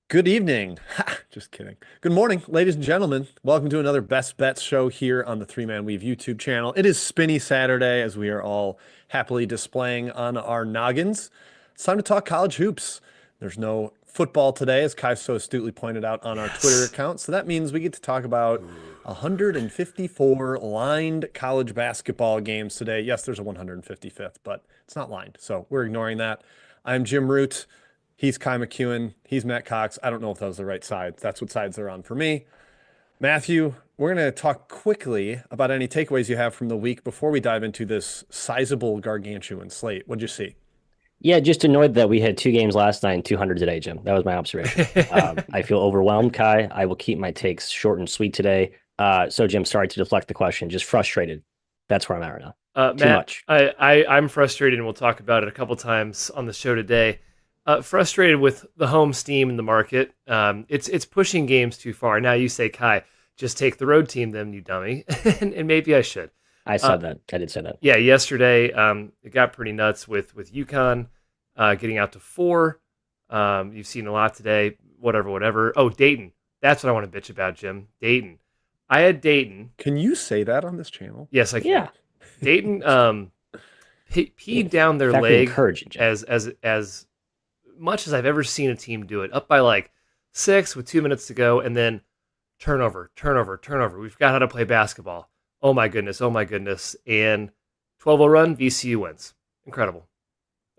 Good evening. Ha, just kidding. Good morning, ladies and gentlemen. Welcome to another Best Bets show here on the Three Man Weave YouTube channel. It is Spinny Saturday as we are all happily displaying on our noggins. It's time to talk college hoops. There's no football today, as Kai so astutely pointed out on our Twitter Yes. account. So that means we get to talk about Ooh. 154 lined college basketball games today. Yes, there's a 155th, but it's not lined. So we're ignoring that. I'm Jim Root. He's Kai McEwen. He's Matt Cox. I don't know if that was the right side. That's what sides they're on for me. Matthew, we're going to talk quickly about any takeaways you have from the week before we dive into this sizable gargantuan slate. What'd you see? Yeah, just annoyed that we had two games last night and 200 today, Jim. That was my observation. I feel overwhelmed, Kai. I will keep my takes short and sweet today. So, Jim, sorry to deflect the question. Just frustrated. That's where I'm at right now. Too Matt, much. I'm frustrated, and we'll talk about it a couple times on the show today. Frustrated with the home steam in the market. It's pushing games too far. Now you say, Kai, just take the road team, then you dummy, and maybe I should. I Uh, said that. I did say that. yeah, yesterday it got pretty nuts with UConn getting out to 4. You've seen a lot today. Whatever. Oh, Dayton. That's what I want to bitch about, Jim. Dayton. I had Dayton. Can you say that on this channel? Yes, I can. Yeah. Dayton peed down In their fact, we leg encourage it, Jim. as much as I've ever seen a team do it. Up by like 6 with 2 minutes to go, and then turnover. We forgot how to play basketball. Oh my goodness. And 12-0 run, VCU wins. Incredible.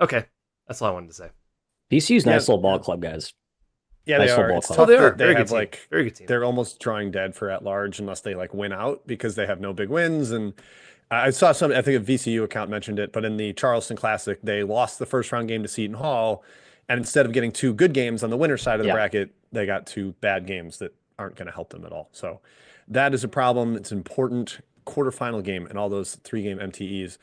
Okay, that's all I wanted to say. VCU's Yeah, nice little ball club, guys. yeah, they Nice little are. ball It's club. Oh, tough they are. that they Very good have team. like Very good team. they're almost drawing dead for at large unless they like win out because they have no big wins. And I saw some, I think a VCU account mentioned it, but in the Charleston Classic, they lost the first round game to Seton Hall. And instead of getting two good games on the winner side of the Yeah. bracket, they got two bad games that aren't going to help them at all. So that is a problem. It's an important quarterfinal game and all those three-game MTEs.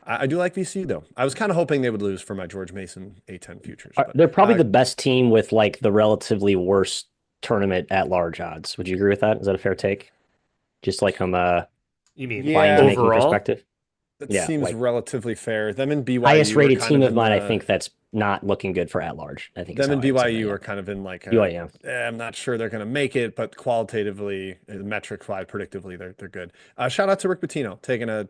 I do like VCU though. I was kind of hoping they would lose for my George Mason A10 futures, but They're probably the best team with like the relatively worst tournament at large odds. Would you agree with that? Is that a fair take? Just like from a You mean lines yeah, making overall? perspective? that Yeah, seems like relatively fair. Them and highest BYU are rated kind team of of in mine, I the think that's not looking good for at large. I think is them how and I would say that. BYU Yeah. are kind of in like a UIM. I'm not sure they're going to make it, but qualitatively, metric wise, predictively, they're good. Shout out to Rick Pitino taking a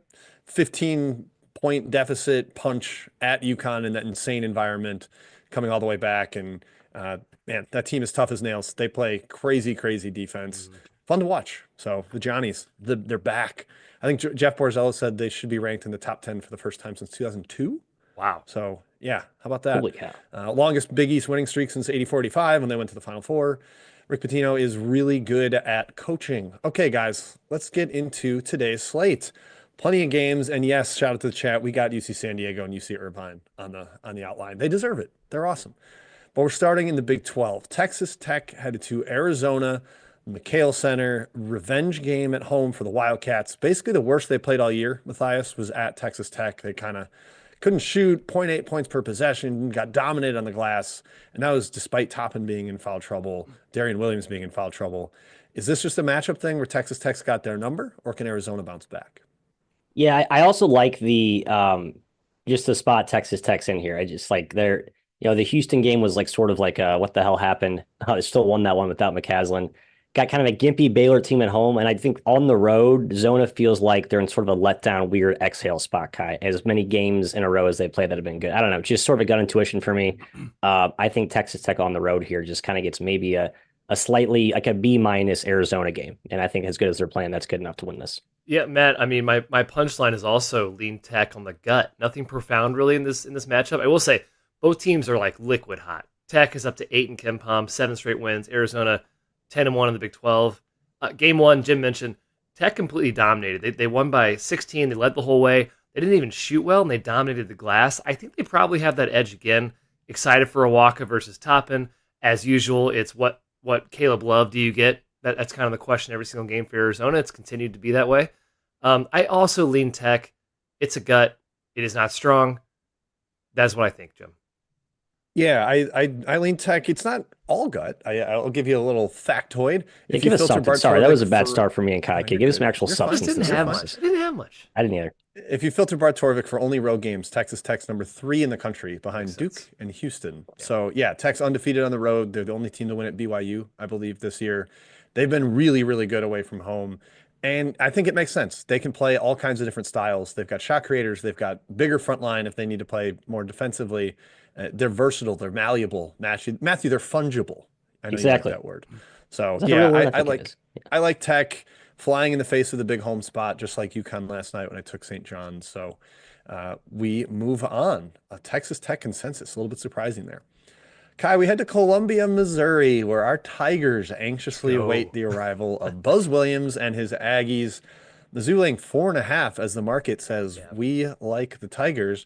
15-point deficit punch at UConn in that insane environment, coming all the way back. And man, that team is tough as nails. They play crazy defense. Mhm. Fun to watch. So the Johnnies, they're back. I think Jeff Borzello said they should be ranked in the top 10 for the first time since 2002. Wow. So yeah, how about that? Holy cow. Longest Big East winning streak since 84-85 when they went to the Final Four. Rick Pitino is really good at coaching. Okay, guys, let's get into today's slate. Plenty of games, and yes, shout out to the chat. We got UC San Diego and UC Irvine on the outline. They deserve it. They're awesome. But we're starting in the Big 12. Texas Tech headed to Arizona, McKale Center, revenge game at home for the Wildcats. Basically, the worst they played all year, Matthias, was at Texas Tech. They kind of couldn't shoot, zero point 0.8 points per possession, got dominated on the glass. And that was despite Toppin being in foul trouble, Darian Williams being in foul trouble. Is this just a matchup thing where Texas Tech's got their number, or can Arizona bounce back? Yeah, I also like the just the spot Texas Tech's in here. I just like they're the Houston game was like sort of like what the hell happened? They still won that one without McCaslin. Got kind of a gimpy Baylor team at home, and I think on the road, Zona feels like they're in sort of a letdown, weird exhale spot, Kai. As many games in a row as they play that have been good. I don't know, just sort of a gut intuition for me. I think Texas Tech on the road here just kind of gets maybe a slightly like a B minus Arizona game, and I think as good as they're playing, that's good enough to win this. Yeah, Matt. I mean, my punchline is also lean Tech on the gut. Nothing profound really in this matchup. I will say both teams are like liquid hot. Tech is up to 8 in Ken Palm, 7 straight wins. Arizona 10-1 in the Big 12. Game one, Jim mentioned Tech completely dominated. They won by 16. They led the whole way. They didn't even shoot well, and they dominated the glass. I think they probably have that edge again. Excited for Awaka versus Toppin. As usual, it's what Caleb Love do you get? That's kind of the question every single game for Arizona. It's continued to be that way. I also lean Tech. It's a gut. It is not strong. That's what I think, Jim. Yeah, I lean Tech. It's not all gut. I'll give you a little factoid. Yeah, If you give us filter something. Bart Sorry, that was Torvik a bad for, start for me and Kai. oh, Okay, you're give us some good. actual You're I fine. just substance didn't this You're have fine. much. analysis. I didn't have much. I didn't either. If you filter Bart Torvik for only road games, Texas Tech's number 3 in the country Makes behind Duke sense. and Houston. Yeah. So yeah, Tech's undefeated on the road. They're the only team to win at BYU, I believe, this year. They've been really, really good away from home. And I think it makes sense. They can play all kinds of different styles. They've got shot creators. They've got bigger front line if they need to play more defensively. They're versatile. They're malleable. Matthew, they're fungible. I know you like Exactly. that word. So Is that a yeah, real word? I I think it like is. Yeah. I like Tech flying in the face of the big home spot, just like UConn last night when I took St. John's. So we move on. A Texas Tech consensus, a little bit surprising there. Kai, we head to Columbia, Missouri, where our Tigers Let's anxiously await go. the arrival of Buzz Williams and his Aggies. Mizzou laying 4.5 as the market says Yeah. we like the Tigers.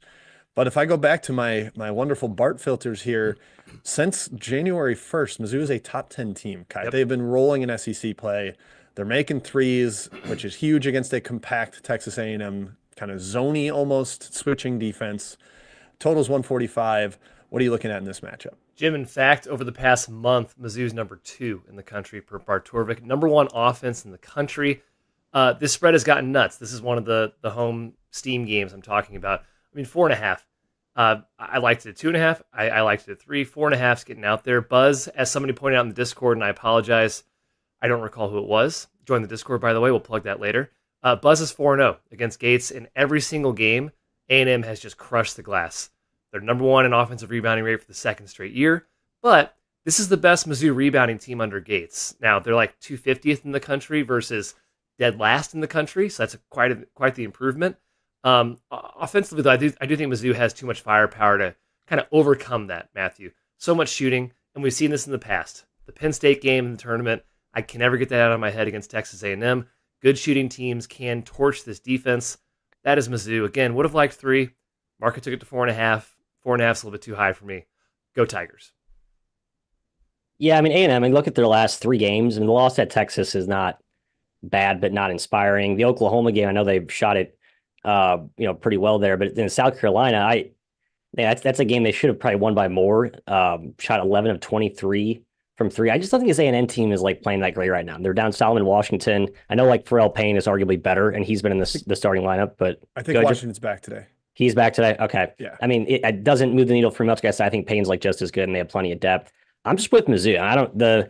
But if I go back to my wonderful Bart filters here, since January 1st, Mizzou is a top 10 team. Kai, Yep. they've been rolling in SEC play. They're making threes, which is huge against a compact Texas A&M kind of zony almost switching defense. Totals 145. What are you looking at in this matchup? Jim, in fact, over the past month, Mizzou's number 2 in the country per Bart Torvik, number 1 offense in the country. This spread has gotten nuts. This is one of the home steam games I'm talking about. I mean, 4.5. I liked it at 2.5. I liked it at 3. 4.5 is getting out there. Buzz, as somebody pointed out in the Discord, and I apologize, I don't recall who it was. Join the Discord, by the way. We'll plug that later. Buzz is 4-0 against Gates in every single game. A&M has just crushed the glass. They're number 1 in offensive rebounding rate for the second straight year. But this is the best Mizzou rebounding team under Gates. Now, they're like 250th in the country versus dead last in the country, so that's quite the improvement. Offensively, though, I do think Mizzou has too much firepower to kind of overcome that, Matthew. So much shooting, and we've seen this in the past. The Penn State game in the tournament, I can never get that out of my head against Texas A&M. Good shooting teams can torch this defense. That is Mizzou. Again, would have liked 3. Market took it to 4.5. 4.5 is a little bit too high for me. Go Tigers. Yeah, I mean, A&M, I mean, look at their last 3 games. I mean, the loss at Texas is not bad, but not inspiring. The Oklahoma game, I know they've shot it, pretty well there, but in South Carolina, that's a game they should have probably won by more. Shot 11 of 23 from 3. I just don't think this A&M team is like playing that great right now. They're down Solomon Washington. I know like Pharrell Payne is arguably better, and he's been in the starting lineup, but I think Washington's back today. He's back today. Okay. Yeah. I mean, it doesn't move the needle for much, guys. I think Payne's like just as good, and they have plenty of depth. I'm just with Mizzou.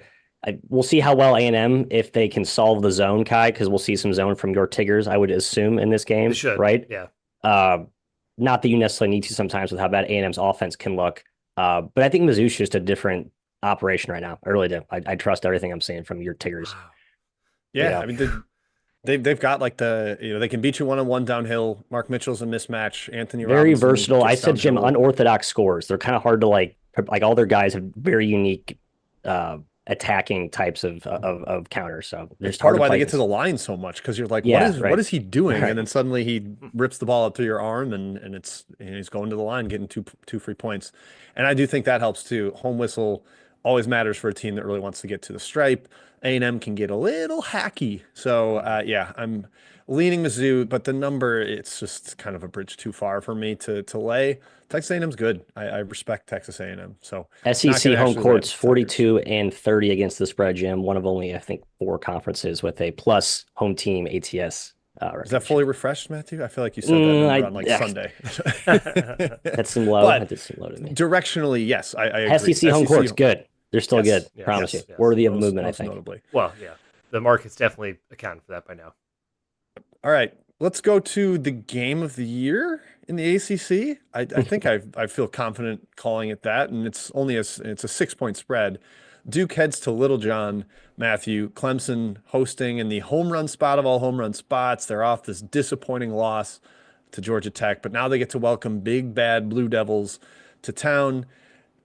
We'll see how well A&M if they can solve the zone, Kai, because we'll see some zone from your Tigers, I would assume, in this game. They should. Right? Yeah. Not that you necessarily need to sometimes with how bad A&M's offense can look. But I think Mizzou's just a different operation right now. I really do. I trust everything I'm seeing from your Tigers. Wow. Yeah, I mean they've got like they can beat you 1-on-1 downhill. Mark Mitchell's a mismatch. Anthony Very Robinson versatile. I gets said, Jim, downhill. unorthodox scores. They're kind of hard to like all their guys have very unique attacking types of counters. So It's there's part hard of to why play they get to this. the line so much because you're like, Yeah, what right. is he doing? Right. And then suddenly he rips the ball up through your arm and he's going to the line, getting two free points. And I do think that helps too. Home whistle always matters for a team that really wants to get to the stripe. A&M can get a little hacky. So yeah, I'm leaning Mizzou, but the number, it's just kind of a bridge too far for me to lay. Texas A&M's good. I respect Texas A&M. So not SEC going to home actually lay courts the Tigers. 42 and 30 against the spread, Jim. One of only, I think, 4 conferences with a plus home team ATS Is that recognition. fully refreshed, Matthew? I feel like you said that number on like Sunday. That's some low. But That did some low to me. Directionally, yes, I agree. SEC home courts, good. They're still Yes, good. yes, Promise yes, you. yes. Worthy of most, movement, I most think. notably. Well, yeah. The market's definitely accounting for that by now. All right, let's go to the game of the year in the ACC. I think I feel confident calling it that, and it's a 6-point spread. Duke heads to Little John. Matthew, Clemson hosting in the home run spot of all home run spots. They're off this disappointing loss to Georgia Tech, but now they get to welcome big bad Blue Devils to town.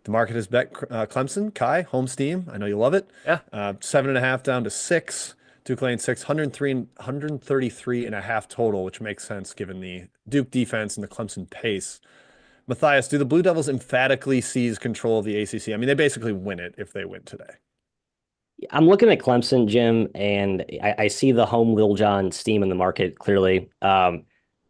The market has bet Clemson, Kai, home steam. I know you love it. Yeah. 7.5 down to 6. Duke lane 6, 133.5 total, which makes sense given the Duke defense and the Clemson pace. Matthias, do the Blue Devils emphatically seize control of the ACC? I mean, they basically win it if they win today. I'm looking at Clemson, Jim, and I see the home Lil John steam in the market clearly. But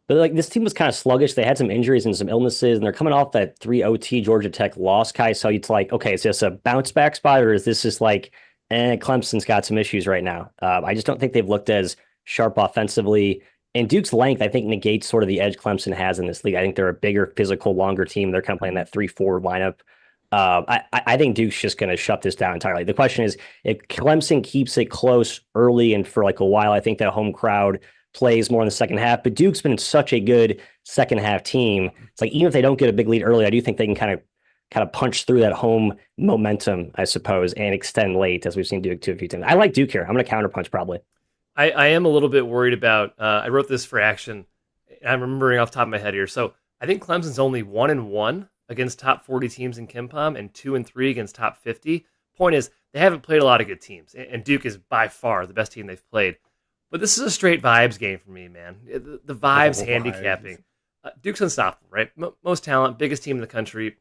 like this team was kind of sluggish. They had some injuries and some illnesses, and they're coming off that 3 OT Georgia Tech loss, Kai. So it's like, okay, is this a bounce back spot, or is this just like, Clemson's got some issues right now? I just don't think they've looked as sharp offensively. And Duke's length, I think, negates sort of the edge Clemson has in this league. I think they're a bigger, physical, longer team. They're kind of playing that 3-4 lineup. I think Duke's just going to shut this down entirely. The question is, if Clemson keeps it close early and for like a while, I think that home crowd plays more in the second half. But Duke's been such a good second half team. It's like even if they don't get a big lead early, I do think they can kind of punch through that home momentum, I suppose, and extend late, as we've seen Duke do a few times. I like Duke here. I'm going to counterpunch probably. I am a little bit worried about. I wrote this for Action. I'm remembering off the top of my head here. So I think Clemson's only 1-1 against top 40 teams in KenPom and 2-3 against top 50. Point is, they haven't played a lot of good teams, and Duke is by far the best team they've played. But this is a straight vibes game for me, man. The vibes handicapping. Duke's unstoppable, right? Most talent, biggest team in the country.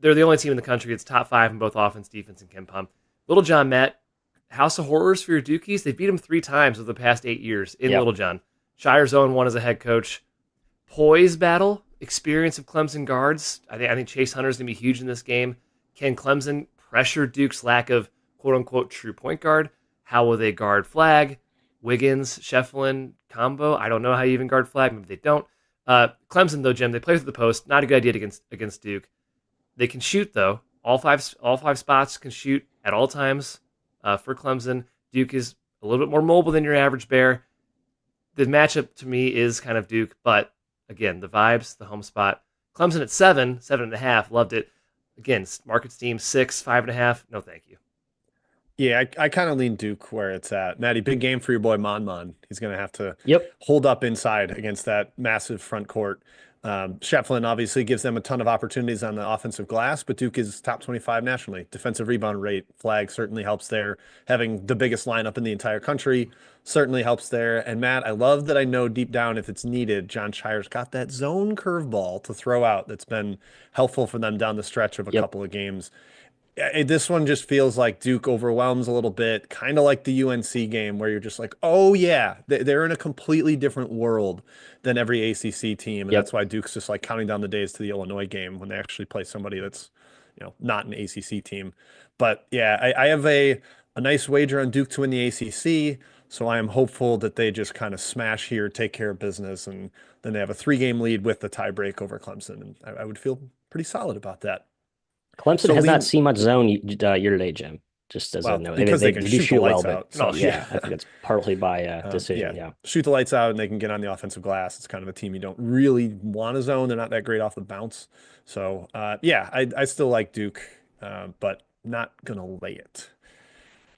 They're the only team in the country that's top 5 in both offense, defense, and KenPom. Little John Matt, House of Horrors for your Dukies. They beat him 3 times over the past 8 years in Little John. Shire's own one as a head coach. Poise battle, experience of Clemson guards. I think Chase Hunter's going to be huge in this game. Can Clemson pressure Duke's lack of quote-unquote true point guard? How will they guard Flag, Wiggins, Shefflin combo? I don't know how you even guard Flag. Maybe they don't. Clemson, though, Jim, they play through the post. Not a good idea against Duke. They can shoot, though. All five spots can shoot at all times for Clemson. Duke is a little bit more mobile than your average Bear. The matchup, to me, is kind of Duke, but again, the vibes, the home spot. Clemson at 7.5, loved it. Again, Marquette's team 6, 5.5. No, thank you. Yeah, I kind of lean Duke where it's at. Maddie, big game for your boy Mmmmm. He's going to have to hold up inside against that massive front court. Shefflin obviously gives them a ton of opportunities on the offensive glass, but Duke is top 25 nationally. Defensive rebound rate, Flag certainly helps there. Having the biggest lineup in the entire country certainly helps there. And Matt, I love that I know deep down if it's needed, John Shire's got that zone curveball to throw out that's been helpful for them down the stretch of a couple of games. This one just feels like Duke overwhelms a little bit, kind of like the UNC game where you're just like, oh yeah, they're in a completely different world than every ACC team. And that's why Duke's just like counting down the days to the Illinois game when they actually play somebody that's, not an ACC team. But yeah, I have a nice wager on Duke to win the ACC. So I am hopeful that they just kind of smash here, take care of business, and then they have a 3-game lead with the tiebreak over Clemson. And I would feel pretty solid about that. Clemson has not seen much zone year to date, Jim. Just as a note, because they can do shoot the lights well, out. But I think it's partly by decision. Shoot the lights out, and they can get on the offensive glass. It's kind of a team you don't really want to zone. They're not that great off the bounce. So I still like Duke, but not gonna lay it.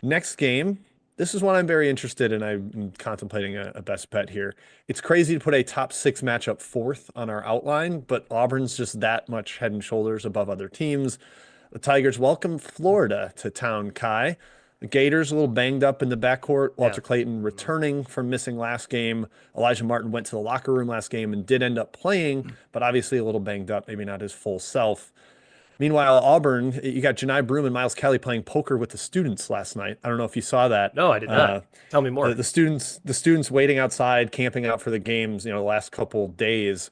Next game. This is one I'm very interested in. I'm contemplating a best bet here. It's crazy to put a top 6 matchup 4th on our outline, but Auburn's just that much head and shoulders above other teams. The Tigers welcome Florida to town, Kai. The Gators a little banged up in the backcourt. Walter Clayton returning from missing last game. Elijah Martin went to the locker room last game and did end up playing, but obviously a little banged up, maybe not his full self. Meanwhile, Auburn, you got Janai Broome and Miles Kelly playing poker with the students last night. I don't know if you saw that. No, I did not. Tell me more. The students waiting outside, camping out for the games, the last couple days.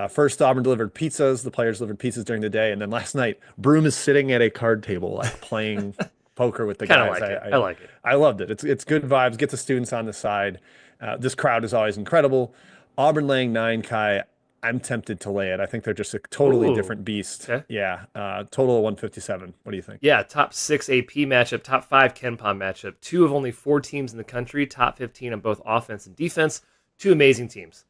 First, Auburn delivered pizzas. The players delivered pizzas during the day. And then last night, Broome is sitting at a card table, like playing poker with the guys. I like it. I loved it. It's good vibes. Get the students on the side. This crowd is always incredible. Auburn laying 9, Kai. I'm tempted to lay it. I think they're just a totally different beast. Okay. Yeah. Total of 157. What do you think? Yeah. Top 6 AP matchup, top 5 KenPom matchup. 2 of only 4 teams in the country, top 15 on both offense and defense. 2 amazing teams.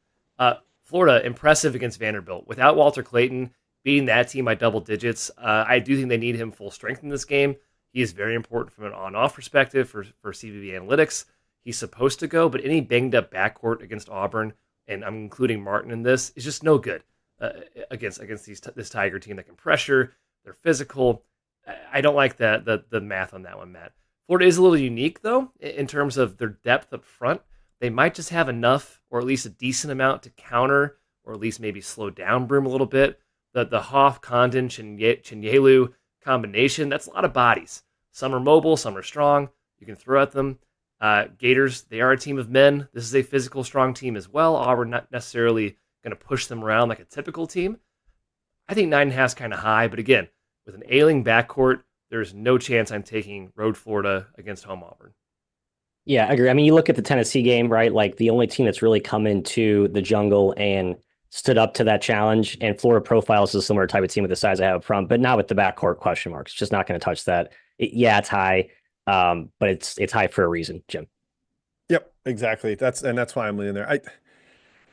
Florida, impressive against Vanderbilt. Without Walter Clayton beating that team by double digits, I do think they need him full strength in this game. He is very important from an on-off perspective for CVB analytics. He's supposed to go, but any banged up backcourt against Auburn, and I'm including Martin in this, is just no good against this Tiger team that can pressure. They're physical. I don't like the math on that one, Matt. Florida is a little unique, though, in terms of their depth up front. They might just have enough, or at least a decent amount, to counter, or at least maybe slow down Broome a little bit. The Hoff, Condon, Chinyelu combination, that's a lot of bodies. Some are mobile, some are strong. You can throw at them. Gators, they are a team of men. This is a physical, strong team as well. Auburn not necessarily going to push them around like a typical team. I think 9.5 is kind of high, but again, with an ailing backcourt, there's no chance I'm taking road Florida against home Auburn. Yeah, I agree. I mean, you look at the Tennessee game, right? Like the only team that's really come into the jungle and stood up to that challenge. And Florida profiles is a similar type of team with the size I have up front, but not with the backcourt question marks. Just not going to touch that. Yeah, it's high, but it's high for a reason, Jim. Yep, exactly. That's why I'm leaning there. I'm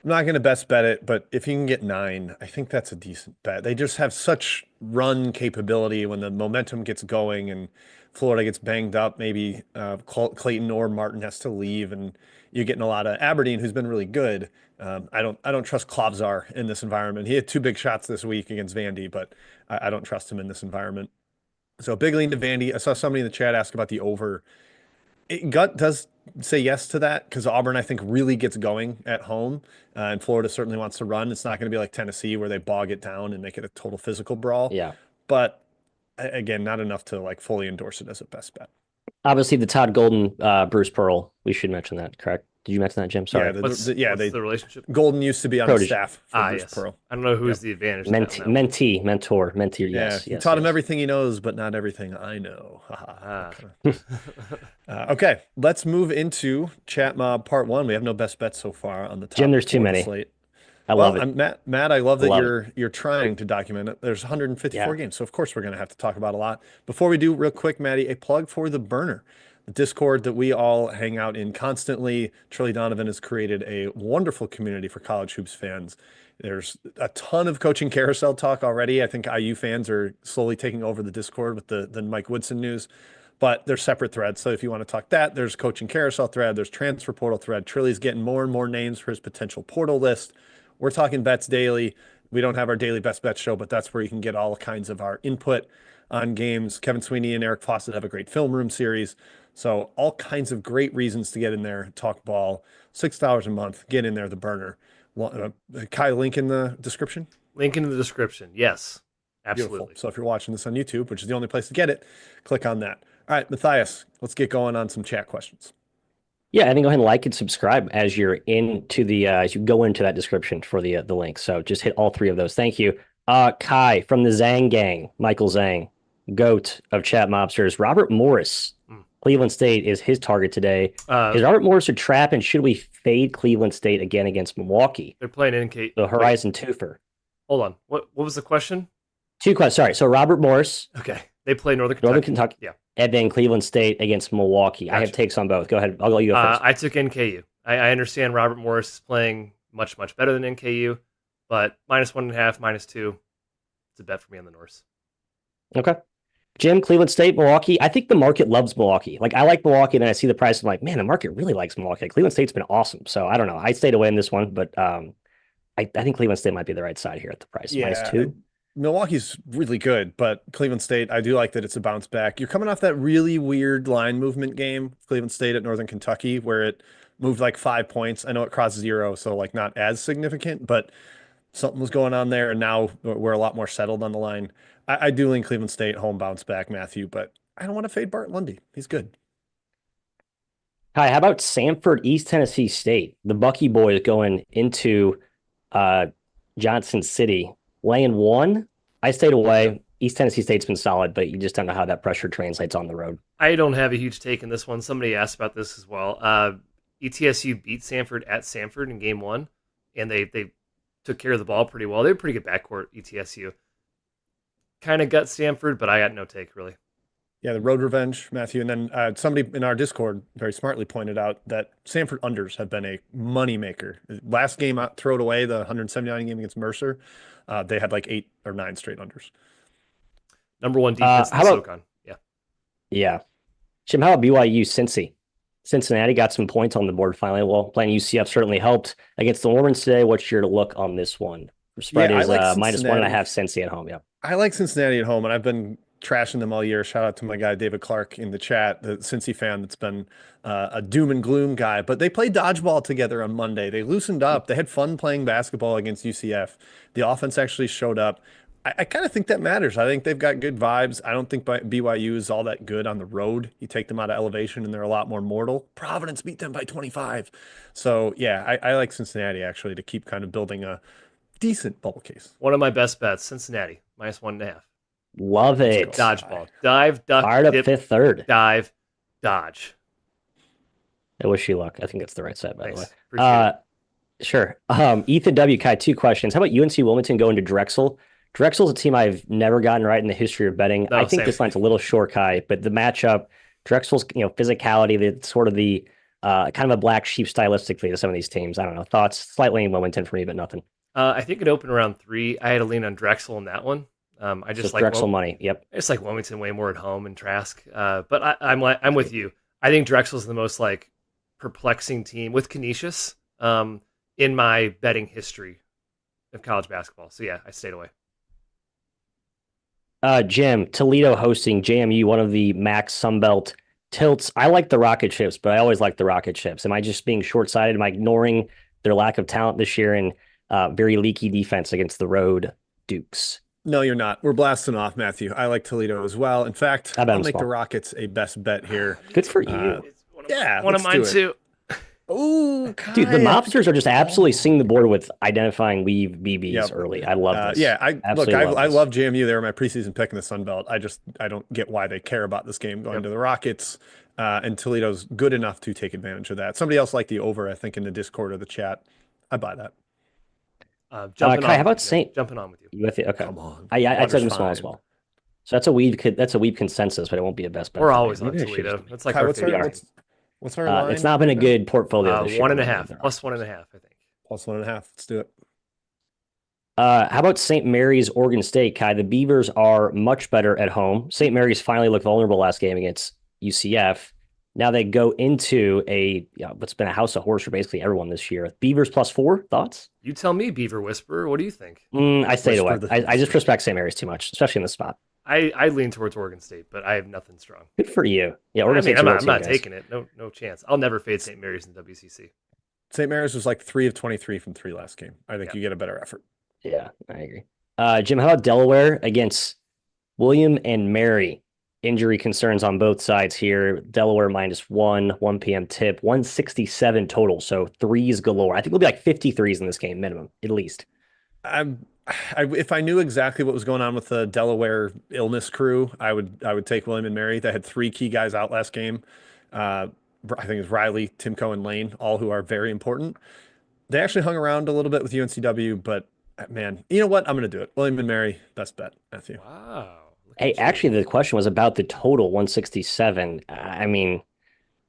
not going to best bet it, but if you can get 9, I think that's a decent bet. They just have such run capability when the momentum gets going and Florida gets banged up. Maybe Clayton or Martin has to leave, and you're getting a lot of Aberdeen, who's been really good. I don't trust Klavzar in this environment. He had 2 big shots this week against Vandy, but I don't trust him in this environment. So big lean to Vandy. I saw somebody in the chat ask about the over. Gut does say yes to that because Auburn, I think, really gets going at home, and Florida certainly wants to run. It's not going to be like Tennessee where they bog it down and make it a total physical brawl. Yeah. But again, not enough to like fully endorse it as a best bet. Obviously, the Todd Golden, Bruce Pearl. We should mention that, correct? Did you mention that, Jim? Yeah, Sorry. What's the relationship? Golden used to be on the Protege. staff for Bruce Yes. Pearl. I don't know who's Yep. the advantage. Of that now. Mentor. Yeah, Yes, he yes, taught him yes. everything he knows, but not everything I know. Ah. Okay, let's move into Chat Mob Part 1. We have no best bets so far on the top Jim, there's too four of the many. slate. I Well, love it. Matt, I love I that love it. you're trying to document it. There's 154 Yeah. games, so of course we're going to have to talk about a lot. Before we do, real quick, Maddie, a plug for the Burner, the Discord that we all hang out in constantly. Trilly Donovan has created a wonderful community for college hoops fans. There's a ton of coaching carousel talk already. I think IU fans are slowly taking over the Discord with the Mike Woodson news, but they're separate threads. So if you want to talk that, there's coaching carousel thread, there's transfer portal thread. Trilly's getting more and more names for his potential portal list. We're talking bets daily. We don't have our daily best bet show, but that's where you can get all kinds of our input on games. Kevin Sweeney and Eric Fawcett have a great film room series. So all kinds of great reasons to get in there, talk ball. $6 a month. Get in there, the Burner. Kai, link in the description. Link in the description. Yes, absolutely. Beautiful. So if you're watching this on YouTube, which is the only place to get it, click on that. All right, Matthias, let's get going on some chat questions. Yeah, I think go ahead and like and subscribe as you're into the as you go into that description for the link. So just hit all 3 of those. Thank you. Kai from the Zhang Gang, Michael Zhang, GOAT of chat mobsters. Robert Morris, Cleveland State is his target today. Is Robert Morris a trap, and should we fade Cleveland State again against Milwaukee? They're playing NK. The Horizon twofer. Hold on. What was the question? 2 questions. Sorry. So Robert Morris, Okay. They play Northern Kentucky. Northern Kentucky. Yeah. And then Cleveland State against Milwaukee. Gotcha. I have takes on both. Go ahead. I'll go you go first. I took NKU. I understand Robert Morris is playing much, much better than NKU, but -1.5, -2, it's a bet for me on the Norse. Okay. Jim, Cleveland State, Milwaukee. I think the market loves Milwaukee. Like, I like Milwaukee, and then I see the price. I'm like, man, the market really likes Milwaukee. Cleveland State's been awesome. So I don't know. I stayed away in this one, but I think Cleveland State might be the right side here at the price. Yeah, -2. Milwaukee's really good, but Cleveland State, I do like that it's a bounce back. You're coming off that really weird line movement game, Cleveland State at Northern Kentucky, where it moved like 5 points. I know it crossed 0, so like not as significant, but something was going on there, and now we're a lot more settled on the line. I do lean Cleveland State home bounce back, Matthew, but I don't want to fade Bart Lundy. He's good. Hi, how about Samford, East Tennessee State? The Bucky boys going into Johnson City, laying 1. I stayed away. East Tennessee State's been solid, but you just don't know how that pressure translates on the road. I don't have a huge take in this one. Somebody asked about this as well. ETSU beat Samford at Samford in game 1, and they took care of the ball pretty well. They were pretty good backcourt, ETSU. Kind of gut Samford, but I got no take, really. Yeah, the road revenge, Matthew. And then somebody in our Discord very smartly pointed out that Samford unders have been a moneymaker. Last game, throw it away, the 179 game against Mercer, they had like 8 or 9 straight unders. Number 1 defense in the SoCon. Yeah. Yeah. Jim, how about BYU, Cincy? Cincinnati got some points on the board finally. Well, playing UCF certainly helped against the Mormons today. What's your look on this one? The spread is like -1.5 Cincy at home. Yeah. I like Cincinnati at home, and I've been trashing them all year. Shout out to my guy David Clark in the chat, the Cincy fan that's been a doom and gloom guy. But they played dodgeball together on Monday. They loosened up. They had fun playing basketball against UCF. The offense actually showed up. I kind of think that matters. I think they've got good vibes. I don't think BYU is all that good on the road. You take them out of elevation, and they're a lot more mortal. Providence beat them by 25. So, yeah, I like Cincinnati, actually, to keep kind of building a decent bubble case. One of my best bets, Cincinnati, -1.5. Love it. Dodgeball. Dive, duck, Fired up dip, fifth, third. dive, dodge. I wish you luck. I think that's the right side, by the way. Thanks. Appreciate it. Sure. Ethan W. Kai, two questions. How about UNC Wilmington going to Drexel? Drexel's a team I've never gotten right in the history of betting. No, I think same. this line's a little short, Kai, but the matchup, Drexel's, physicality, the sort of the kind of a black sheep stylistically to some of these teams. I don't know. Thoughts? Slightly in Wilmington for me, but nothing. I think it opened around 3. I had to lean on Drexel in that one. I So just it's like Drexel money. Yep. I just like Wilmington way more at home and Trask. But I'm with you. I think Drexel's the most like perplexing team with Canisius in my betting history of college basketball. So yeah, I stayed away. Jim, Toledo hosting JMU, one of the Max Sunbelt tilts. I like the Rocket Ships, but I always like the Rocket Ships. Am I just being short-sighted? Am I ignoring their lack of talent this year and very leaky defense against the road Dukes? No, you're not. We're blasting off, Matthew. I like Toledo as well. In fact, I bet I'll I'm make small. the Rockets a best bet here. Good for you. It's Yeah, one of let's do mine it. too. Oh, Dude, the mobsters are just absolutely seeing the board with identifying weave BBs Yep. early. I love this. Yeah, I Absolutely love JMU. They were my preseason pick in the Sun Belt. I don't get why they care about this game going to the Rockets. And Toledo's good enough to take advantage of that. Somebody else liked the over, I think, in the Discord or the chat. I buy that. Kai, how about Saint? Jumping on with you? You with it? Okay. Come on. I said Water's them small as fine. well. So that's a weeb consensus, but it won't be a best bet. We're for me. always on Maybe I should Toledo. just- That's like Kai, our what's our favorite. what's our line? It's not been a good portfolio this year. 1.5 plus 1.5, I think. Plus 1.5. Let's do it. How about St. Mary's, Oregon State, Kai? The Beavers are much better at home. St. Mary's finally looked vulnerable last game against UCF. Now they go into what's been a house of horrors for basically everyone this year. Beavers +4. Thoughts? You tell me, Beaver Whisperer. What do you think? I stayed away. Whisper I just respect St. Mary's too much, especially in this spot. I lean towards Oregon State, but I have nothing strong. Good for you. Yeah, Oregon State's I'm a real not, team, I'm not guys. taking it. No chance. I'll never fade St. Mary's in WCC. St. Mary's was like 3 of 23 from 3 last game. I think you get a better effort. Yeah, I agree. Jim, how about Delaware against William and Mary? Injury concerns on both sides here. Delaware -1, 1 p.m. tip, 167 total. So threes galore. I think it'll be like 53s in this game, minimum, at least. If I knew exactly what was going on with the Delaware illness crew, I would take William and Mary. They had 3 key guys out last game. I think it's Riley, Timko, and Lane, all who are very important. They actually hung around a little bit with UNCW, but man, you know what? I'm going to do it. William and Mary, best bet, Matthew. Wow. Hey, actually, the question was about the total 167. I mean,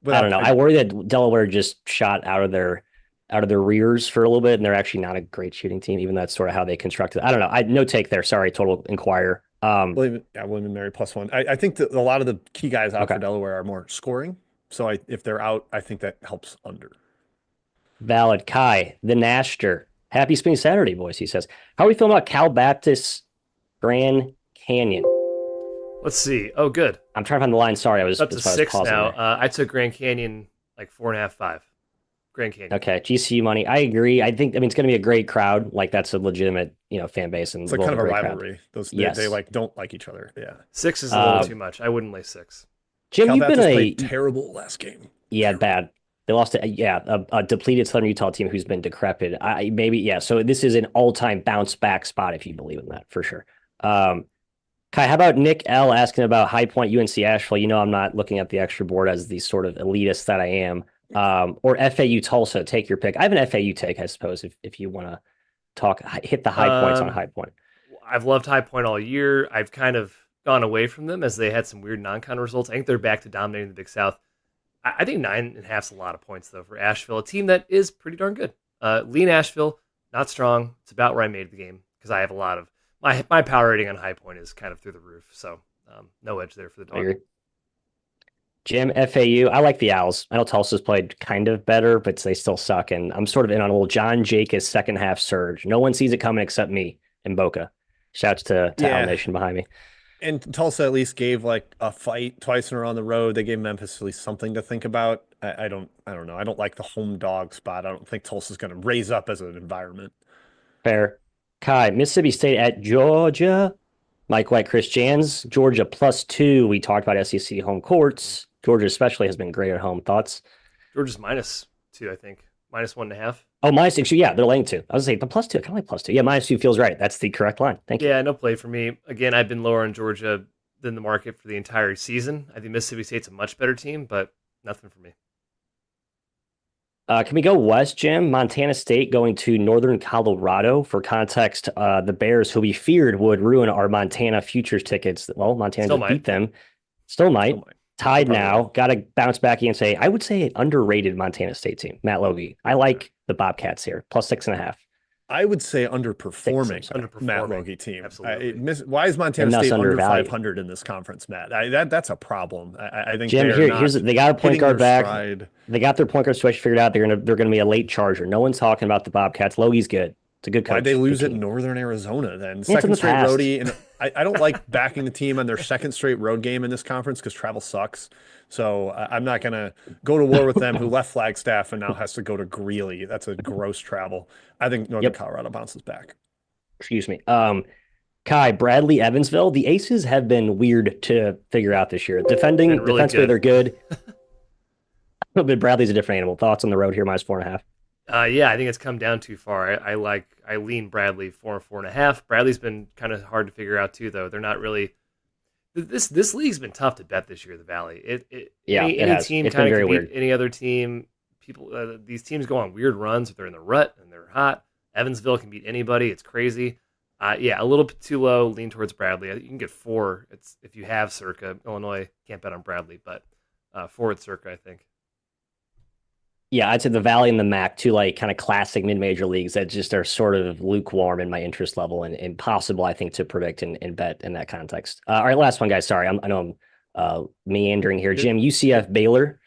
I don't know. I I worry that Delaware just shot out of their rears for a little bit, and they're actually not a great shooting team, even though that's sort of how they constructed. I don't know. No take there. Sorry, total inquirer. William and Mary +1. I think that a lot of the key guys out for Delaware are more scoring. So if they're out, I think that helps under. Valid. Kai, the Naster. Happy Spring Saturday, boys, he says. How are we feeling about Cal Baptist Grand Canyon? Let's see. Oh, good. I'm trying to find the line. Sorry, I was Up to 6 now. there. I took Grand Canyon like 4.5, 5. Grand Canyon. Okay, GCU money. I agree. I mean, it's going to be a great crowd. Like that's a legitimate, fan base, and It's like kind of a great crowd. rivalry. Yes. They like don't like each other. Yeah. 6 is a little too much. I wouldn't lay 6. Jim, Cal you've been Baptist a played terrible last game. bad. They lost to a depleted Southern Utah team who's been decrepit. So this is an all-time bounce back spot if you believe in that for sure. Kai, how about Nick L asking about High Point UNC Asheville? I'm not looking at the extra board as the sort of elitist that I am. Or FAU Tulsa, take your pick. I have an FAU take, I suppose, if you want to hit the high points on High Point. I've loved High Point all year. I've kind of gone away from them as they had some weird non-con results. I think they're back to dominating the Big South. I think 9.5 is a lot of points, though, for Asheville, a team that is pretty darn good. Lean Asheville, not strong. It's about where I made the game because I have a lot of my power rating on High Point is kind of through the roof. So no edge there for the dog. I agree. Jim, FAU, I like the Owls. I know Tulsa's played kind of better, but they still suck. And I'm sort of in on a little John Jacobs second half surge. No one sees it coming except me and Boca. Shouts to Owl Nation behind me. And Tulsa at least gave like a fight twice in a row on the road. They gave Memphis at least something to think about. I don't know. I don't like the home dog spot. I don't think Tulsa's going to raise up as an environment. Fair. Kai, Mississippi State at Georgia. Mike White, Chris Jans. Georgia +2. We talked about SEC home courts. Georgia especially has been great at home. Thoughts? Georgia's -2, I think. -1.5. Oh, -6. Yeah, they're laying 2. I was going to say, the +2. I kind of like +2. Yeah, -2 feels right. That's the correct line. Thank you. Yeah, no play for me. Again, I've been lower on Georgia than the market for the entire season. I think Mississippi State's a much better team, but nothing for me. Can we go west, Jim? Montana State going to Northern Colorado. For context, the Bears, who we feared would ruin our Montana futures tickets. Well, Montana Still just beat might. them. Still Still might. might. They Tied probably now. will. Got to bounce back and say, I would say an underrated Montana State team. Matt Logie. I like the Bobcats here. Plus 6.5. I would say Six, I'm underperforming sorry. Matt Underperforming. Logie team. Absolutely. Why is Montana And thus State under undervalued. 500 in this conference, Matt? That's a problem. I think Jim, they are here's not they got a point hitting their guard back. stride. They got their point guard situation figured out. They're gonna be a late charger. No one's talking about the Bobcats. Logie's good. It's a good Why'd they coach. Good lose at team. Northern Arizona then? Yeah, it's in Second the straight past. roadie. And I don't like backing the team on their second straight road game in this conference because travel sucks. So I'm not going to go to war with them who left Flagstaff and now has to go to Greeley. That's a gross travel. I think Northern Yep. Colorado bounces back. Excuse me. Kai, Bradley, Evansville. The Aces have been weird to figure out this year. Been really Defensively, good. they're good. But Bradley's a different animal. Thoughts on the road here, -4.5. Yeah, I think it's come down too far. I lean Bradley 4.5. Bradley's been kind of hard to figure out too, though. They're not really. This league's been tough to bet this year. The Valley. Yeah, any, it any has. team It's kind been of very can beat weird. any other team. These teams go on weird runs if they're in the rut and they're hot. Evansville can beat anybody. It's crazy. Yeah, a little bit too low. Lean towards Bradley. You can get 4. It's if you have Circa. Illinois can't bet on Bradley, but 4 at Circa, I think. Yeah, I'd say the Valley and the MAC, two like kind of classic mid-major leagues that just are sort of lukewarm in my interest level and impossible, I think, to predict and bet in that context. All right, last one, guys. Sorry, I know I'm meandering here. Jim, UCF Baylor,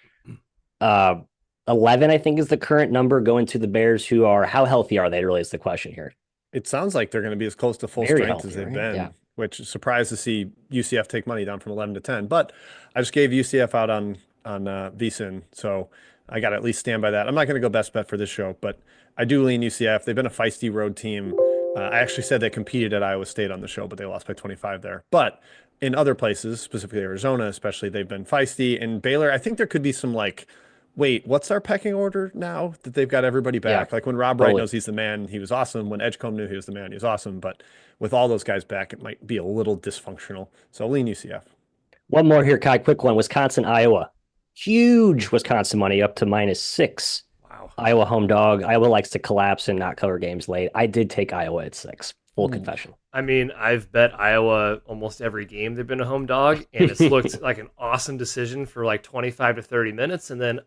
11, I think, is the current number going to the Bears, who are how healthy are they? Really, is the question here. It sounds like they're going to be as close to full Very strength healthy, as they've right? been, Yeah. which is surprised to see UCF take money down from 11 to 10. But I just gave UCF out on VSiN, so I got to at least stand by that. I'm not going to go best bet for this show, but I do lean UCF. They've been a feisty road team. I actually said they competed at Iowa State on the show, but they lost by 25 there. But in other places, specifically Arizona, especially, they've been feisty. And Baylor, I think there could be some like, wait, what's our pecking order now that they've got everybody back? Yeah, Like when Rob Wright totally. knows he's the man, he was awesome. When Edgecombe knew he was the man, he was awesome. But with all those guys back, it might be a little dysfunctional. So lean UCF. One more here, Kai. Quick one. Wisconsin, Iowa. Huge Wisconsin money up to -6. Wow. Iowa home dog. Iowa likes to collapse and not cover games late. I did take Iowa at 6. Full confession. I mean, I've bet Iowa almost every game they've been a home dog, and it's looked like an awesome decision for like 25 to 30 minutes, and then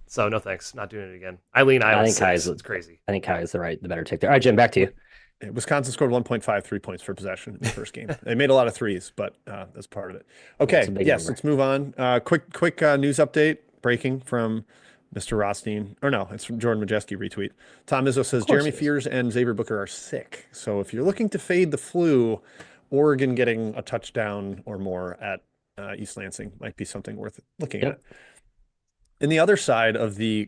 so no thanks, not doing it again. I lean Iowa. I think 6. It's crazy. I think Kai is the better take there. All right, Jim, back to you. Wisconsin scored 1.53 points per possession in the first game. They made a lot of threes, but that's part of it. Okay, That's a big yes, number. let's move on. Quick news update breaking from Mr. Rothstein. Or no, it's from Jordan Majeski retweet. Tom Izzo says course Jeremy it is. Fears and Xavier Booker are sick. So if you're looking to fade the flu, Oregon getting a touchdown or more at East Lansing might be something worth looking Yep. at. In the other side of the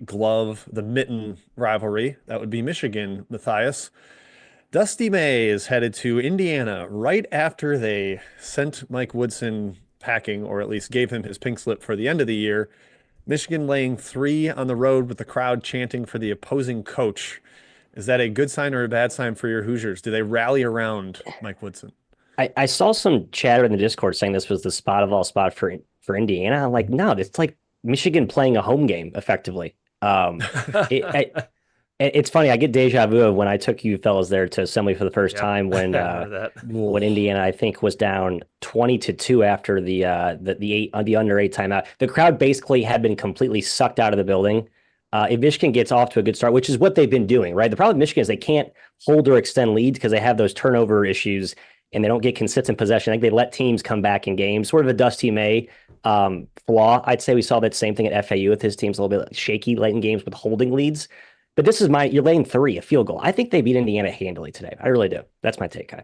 mitten rivalry, that would be Michigan, Matthias. Dusty May is headed to Indiana right after they sent Mike Woodson packing, or at least gave him his pink slip for the end of the year. Michigan laying 3 on the road with the crowd chanting for the opposing coach. Is that a good sign or a bad sign for your Hoosiers? Do they rally around Mike Woodson? I saw some chatter in the Discord saying this was the spot of all spot for Indiana. I'm like, no, it's like Michigan playing a home game effectively. It's funny. I get deja vu of when I took you fellas there to assembly for the first Yeah. time when I remember that. when Indiana, I think, was down 20-2 after the under 8 timeout. The crowd basically had been completely sucked out of the building. If Michigan gets off to a good start, which is what they've been doing, right? The problem with Michigan is they can't hold or extend leads because they have those turnover issues and they don't get consistent possession. I think they let teams come back in games. Sort of a Dusty May flaw. I'd say we saw that same thing at FAU with his team's a little bit shaky late in games with holding leads. But this is you're laying 3, a field goal. I think they beat Indiana handily today. I really do. That's my take, Kai.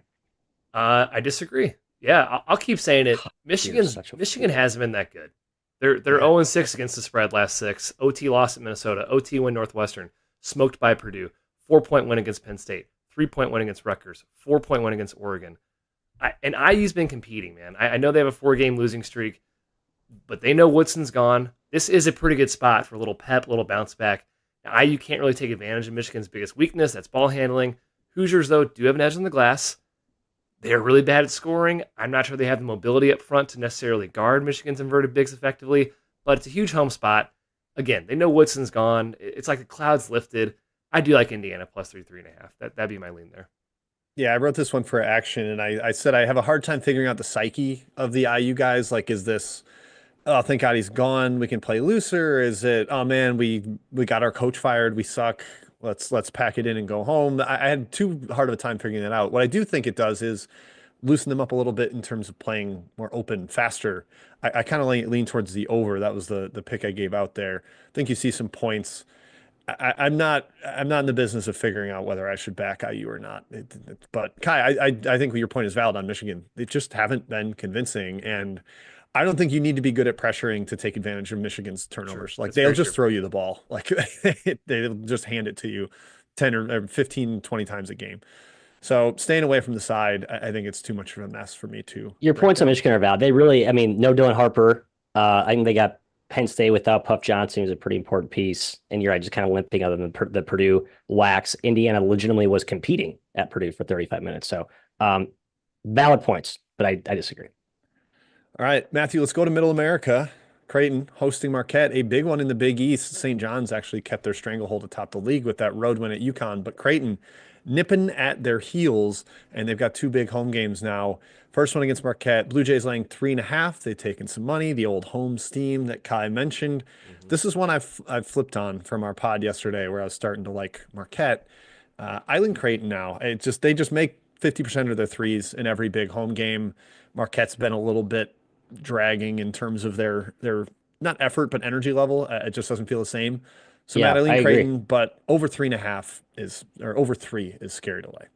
I disagree. Yeah, I'll keep saying it. Michigan hasn't been that good. They're 0-6 against the spread last 6. OT loss at Minnesota. OT win Northwestern. Smoked by Purdue. 4-point win against Penn State. 3-point win against Rutgers. 4-point win against Oregon. And IU's been competing, man. I know they have a 4-game losing streak, but they know Woodson's gone. This is a pretty good spot for a little pep, little bounce back. Now, IU can't really take advantage of Michigan's biggest weakness. That's ball handling. Hoosiers, though, do have an edge on the glass. They're really bad at scoring. I'm not sure they have the mobility up front to necessarily guard Michigan's inverted bigs effectively, but it's a huge home spot. again, they know Woodson's gone. It's like the clouds lifted. I do like Indiana plus 3.5. That'd be my lean there. Yeah, I wrote this one for action, and I said I have a hard time figuring out the psyche of the IU guys. Like, is this, oh, thank God he's gone, we can play looser? Is it, oh man, we got our coach fired, we suck. Let's pack it in and go home. I had too hard of a time figuring that out. What I do think it does is loosen them up a little bit in terms of playing more open, faster. I kind of lean towards the over. That was the pick I gave out there. I think you see some points. I'm not in the business of figuring out whether I should back IU or not. But Kai, I think your point is valid on Michigan. They just haven't been convincing, and I don't think you need to be good at pressuring to take advantage of Michigan's turnovers. Sure. Like That's they'll very just true. throw you the ball. Like they'll just hand it to you 10 or 15, 20 times a game. So staying away from the side, I think it's too much of a mess for me to Your break points on down. Michigan are valid. They really, I mean, no Dylan Harper. I think they got Penn State without Puff Johnson, who's a pretty important piece. And you're right, just kind of limping other than the Purdue wax. Indiana legitimately was competing at Purdue for 35 minutes. So valid points, but I disagree. All right, Matthew, let's go to Middle America. Creighton hosting Marquette, a big one in the Big East. St. John's actually kept their stranglehold atop the league with that road win at UConn, but Creighton nipping at their heels, and they've got two big home games now. First one against Marquette, Blue Jays laying 3.5. They've taken some money, the old home steam that Kai mentioned. Hmm. This is one I've flipped on from our pod yesterday, where I was starting to like Marquette. I lean Creighton now. They just make 50% of their threes in every big home game. Marquette's been a little bit dragging in terms of their not effort but energy level. It just doesn't feel the same. So Matt, Yeah, I I lean agree. Creighton, but over 3.5 is or over 3 is scary to lay.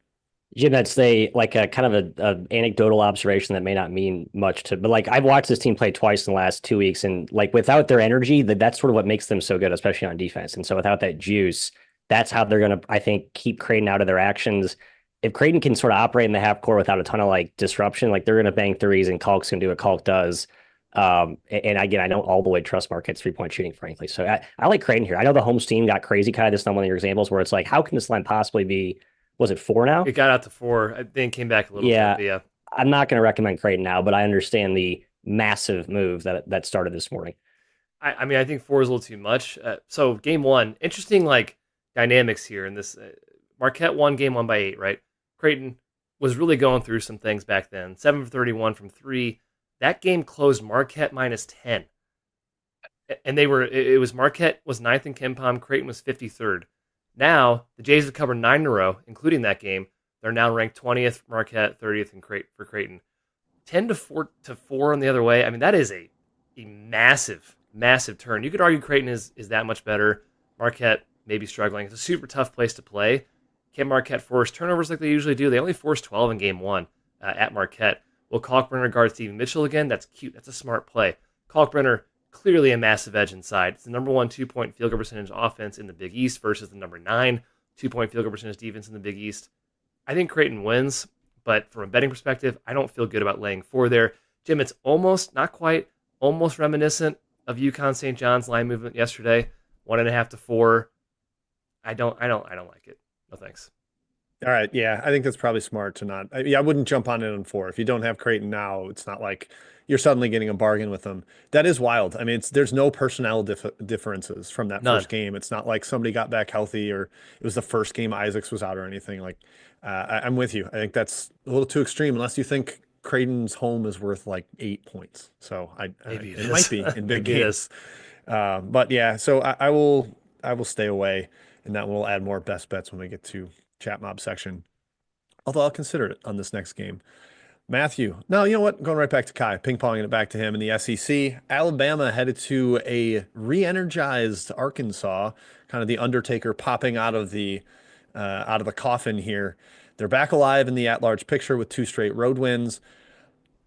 Jim, that's like a kind of a anecdotal observation that may not mean much to, but like I've watched this team play twice in the last 2 weeks, and like without their energy, that's sort of what makes them so good, especially on defense. And so without that juice, that's how they're gonna, I think, keep Creighton out of their actions. If Creighton can sort of operate in the half court without a ton of like disruption, like they're gonna bang threes and Calk's gonna do what Calk does. And again, I don't all the way trust Marquette's 3-point shooting, frankly. So I like Creighton here. I know the home team got crazy, kind of this is not one of your examples where it's like, how can this line possibly be? Was it 4 now? It got out to 4. I think came back a little bit, Yeah, but yeah. I'm not going to recommend Creighton now, but I understand the massive move that started this morning. I mean, I think 4 is a little too much. So game one, interesting like dynamics here in this. Marquette won game one by 8, right? Creighton was really going through some things back then. 7 for 31 from 3. That game closed Marquette minus 10. And it was Marquette was ninth in KenPom, Creighton was 53rd. Now, the Jays have covered 9 in a row, including that game. They're now ranked 20th for Marquette, 30th for Creighton. 10 to 4 on the other way. I mean, that is a massive, massive turn. You could argue Creighton is that much better. Marquette may be struggling. It's a super tough place to play. Can Marquette force turnovers like they usually do? They only forced 12 in game one at Marquette. Will Kalkbrenner guard Stephen Mitchell again? That's cute. That's a smart play. Kalkbrenner, clearly a massive edge inside. It's the number 1 2-point field goal percentage offense in the Big East versus the number 9 2-point field goal percentage defense in the Big East. I think Creighton wins, but from a betting perspective, I don't feel good about laying 4 there. Jim, it's almost, not quite, almost reminiscent of UConn St. John's line movement yesterday. 1.5 to 4. I don't like it. No thanks. All right, yeah, I think that's probably smart to not. I wouldn't jump on it on 4. If you don't have Creighton now, it's not like you're suddenly getting a bargain with them. That is wild. I mean, there's no personnel differences from that None. first game. It's not like somebody got back healthy or it was the first game Isaacs was out or anything. Like, I'm with you. I think that's a little too extreme unless you think Creighton's home is worth like 8 points. So Maybe it it is. might be in big Maybe it is. games. But yeah, so I will stay away, and that will add more best bets when we get to chat mob section. Although I'll consider it on this next game. Matthew. No, you know what? Going right back to Kai, ping-ponging it back to him in the SEC. Alabama headed to a re-energized Arkansas, kind of the Undertaker popping out of the coffin here. They're back alive in the at-large picture with 2 straight road wins.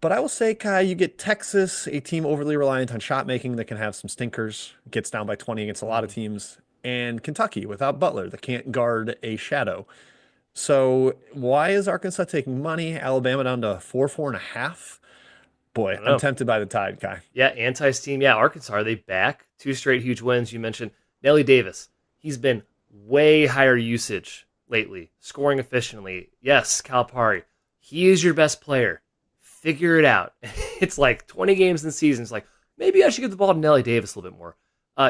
But I will say, Kai, you get Texas, a team overly reliant on shot making that can have some stinkers, gets down by 20 against a lot of teams, and Kentucky without Butler that can't guard a shadow. So why is Arkansas taking money? Alabama down to 4.5. I Boy, don't I'm know. tempted by the Tide, Kai. Yeah, anti-steam. Yeah, Arkansas, are they back? 2 straight huge wins. You mentioned Nelly Davis. He's been way higher usage lately, scoring efficiently. Yes, Calipari. He is your best player. Figure it out. It's like 20 games in the season. It's like, maybe I should give the ball to Nelly Davis a little bit more.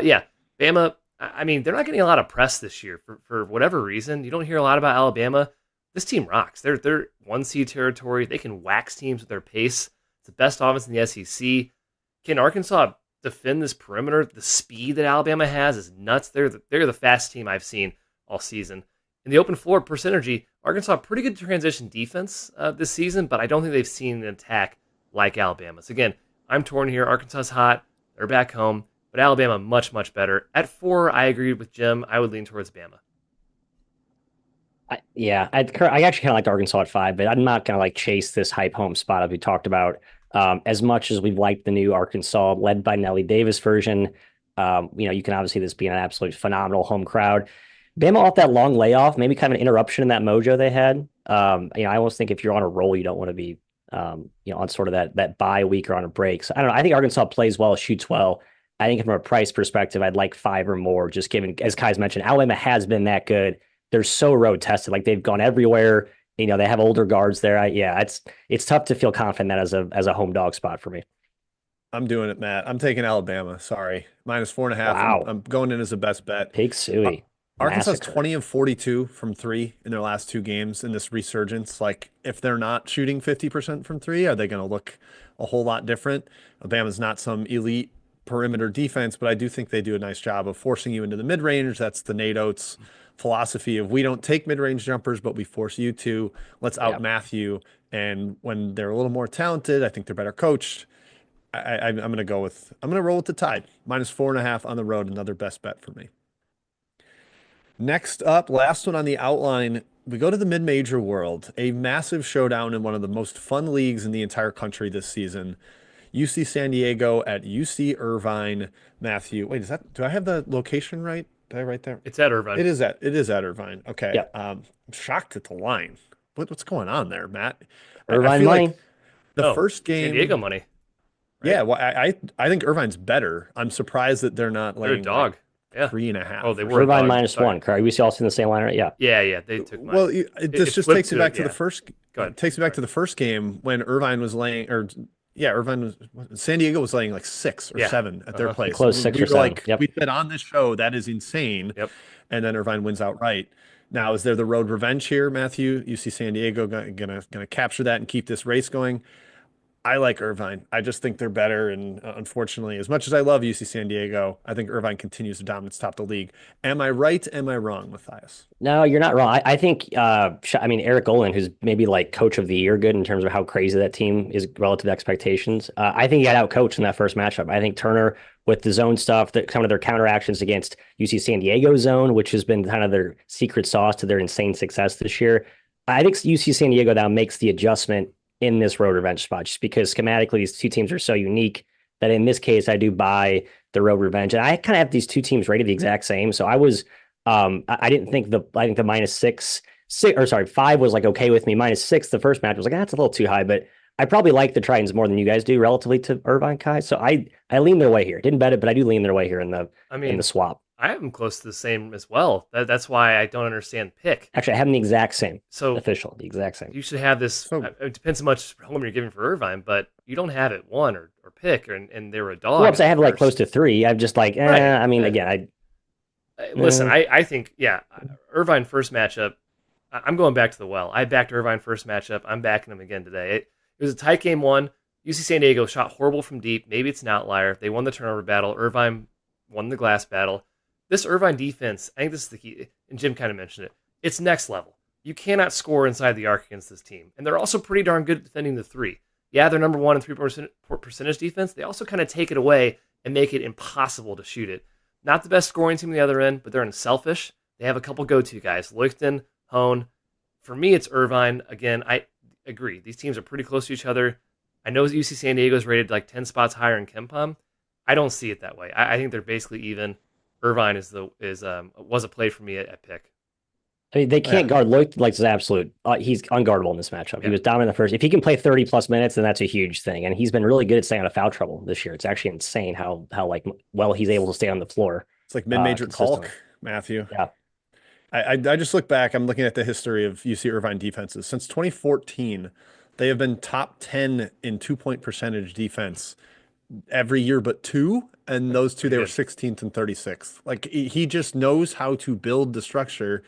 Yeah, Bama, I mean, they're not getting a lot of press this year for whatever reason. You don't hear a lot about Alabama. This team rocks. They're one seed territory. They can wax teams with their pace. It's the best offense in the SEC. Can Arkansas defend this perimeter? The speed that Alabama has is nuts. They're the fastest team I've seen all season. In the open floor per synergy, Arkansas pretty good transition defense this season, but I don't think they've seen an attack like Alabama's. Again, I'm torn here. Arkansas's hot. They're back home. But Alabama, much, much better. At 4, I agree with Jim. I would lean towards Bama. I actually kind of like Arkansas at 5, but I'm not going to like chase this hype home spot as we talked about. As much as we've liked the new Arkansas led by Nelly Davis version, you can obviously this be an absolute phenomenal home crowd. Bama off that long layoff, maybe kind of an interruption in that mojo they had. I almost think if you're on a roll, you don't want to be, on sort of that bye week or on a break. So I don't know. I think Arkansas plays well, shoots well. I think from a price perspective, I'd like 5 or more, just given, as Kai's mentioned, Alabama has been that good. They're so road tested. Like they've gone everywhere. They have older guards there. It's tough to feel confident that as a home dog spot for me. I'm doing it, Matt. I'm taking Alabama. Sorry. -4.5. Wow. I'm going in as a best bet. Pig Suey. Arkansas's Massacre. 20 of 42 from three in their last 2 games in this resurgence. Like, if they're not shooting 50% from three, are they going to look a whole lot different? Alabama's not some elite perimeter defense, but I do think they do a nice job of forcing you into the mid range. That's the Nate Oates philosophy of we don't take mid range jumpers, but we force you to. Let's outmath you. And when they're a little more talented, I think they're better coached. I'm going to roll with the Tide. -4.5 on the road. Another best bet for me. Next up, last one on the outline, we go to the mid-major world, a massive showdown in one of the most fun leagues in the entire country this season. UC San Diego at UC Irvine. Matthew, wait, do I have the location right? Did I write that? It's at Irvine. It is at Irvine. Okay. Yep. I'm shocked at the line. What's going on there, Matt? Irvine feel money. like the first game. San Diego money. Right? Yeah, well, I think Irvine's better. I'm surprised that they're not They're a laying dog. Yeah. 3.5. Oh, they were Irvine dogs. -1. Correct. We see all in the same line, right? Yeah. Yeah. They took mine. Well, this just takes me back to the first. Go ahead. It takes me back to the first game when Irvine was laying, San Diego was laying like 6 or 7 at their place. Close 6 We or were 7. like, Yep. we said on this show that is insane. Yep. And then Irvine wins outright. Now, is there the road revenge here, Matthew? You see San Diego gonna capture that and keep this race going? I like Irvine. I just think they're better. And unfortunately, as much as I love UC San Diego, I think Irvine continues to dominate top the league. Am I right? Am I wrong, Matthias? No, you're not wrong. I think, Eric Olin, who's maybe like coach of the year good in terms of how crazy that team is relative to expectations. I think he got outcoached in that first matchup. I think Turner with the zone stuff, some of their counteractions against UC San Diego zone, which has been kind of their secret sauce to their insane success this year. I think UC San Diego now makes the adjustment in this road revenge spot, just because schematically these two teams are so unique that in this case I do buy the road revenge. And I kind of have these two teams rated the exact same. So I was I didn't think the -5 was like okay with me. -6 the first match was like that's a little too high, but I probably like the Tritons more than you guys do relatively to Irvine, Kai. So I lean their way here. Didn't bet it, but I do lean their way here in the swap. I have them close to the same as well. That's why I don't understand pick. Actually, I have them the exact same. So the exact same. You should have this. It depends how much home you're giving for Irvine, but you don't have it one or pick, and they're a dog. Well, I have like close to 3. I'm just like, Right. I mean, again, listen. I think Irvine first matchup. I'm going back to the well. I backed Irvine first matchup. I'm backing them again today. It was a tight game 1. UC San Diego shot horrible from deep. Maybe it's an outlier. They won the turnover battle. Irvine won the glass battle. This Irvine defense, I think this is the key, and Jim kind of mentioned it, it's next level. You cannot score inside the arc against this team. And they're also pretty darn good at defending the 3. Yeah, they're number 1 in 3% percentage defense. They also kind of take it away and make it impossible to shoot it. Not the best scoring team on the other end, but they're unselfish. They have a couple go-to guys, Leuchten, Hone. For me, it's Irvine. Again, I agree. These teams are pretty close to each other. I know UC San Diego is rated like 10 spots higher in KenPom. I don't see it that way. I think they're basically even. Irvine was a play for me at pick. I mean, they can't guard Lloyd like it's absolute. He's unguardable in this matchup. He was dominant in the first. If he can play 30 plus minutes, then that's a huge thing. And he's been really good at staying out of foul trouble this year. It's actually insane how like well he's able to stay on the floor. It's like mid-major talk, Matthew. Yeah. I just look back. I'm looking at the history of UC Irvine defenses since 2014. They have been top 10 in 2-point percentage defense every year but two, and those two Pretty they were good. 16th and 36th. Like he just knows how to build the structure.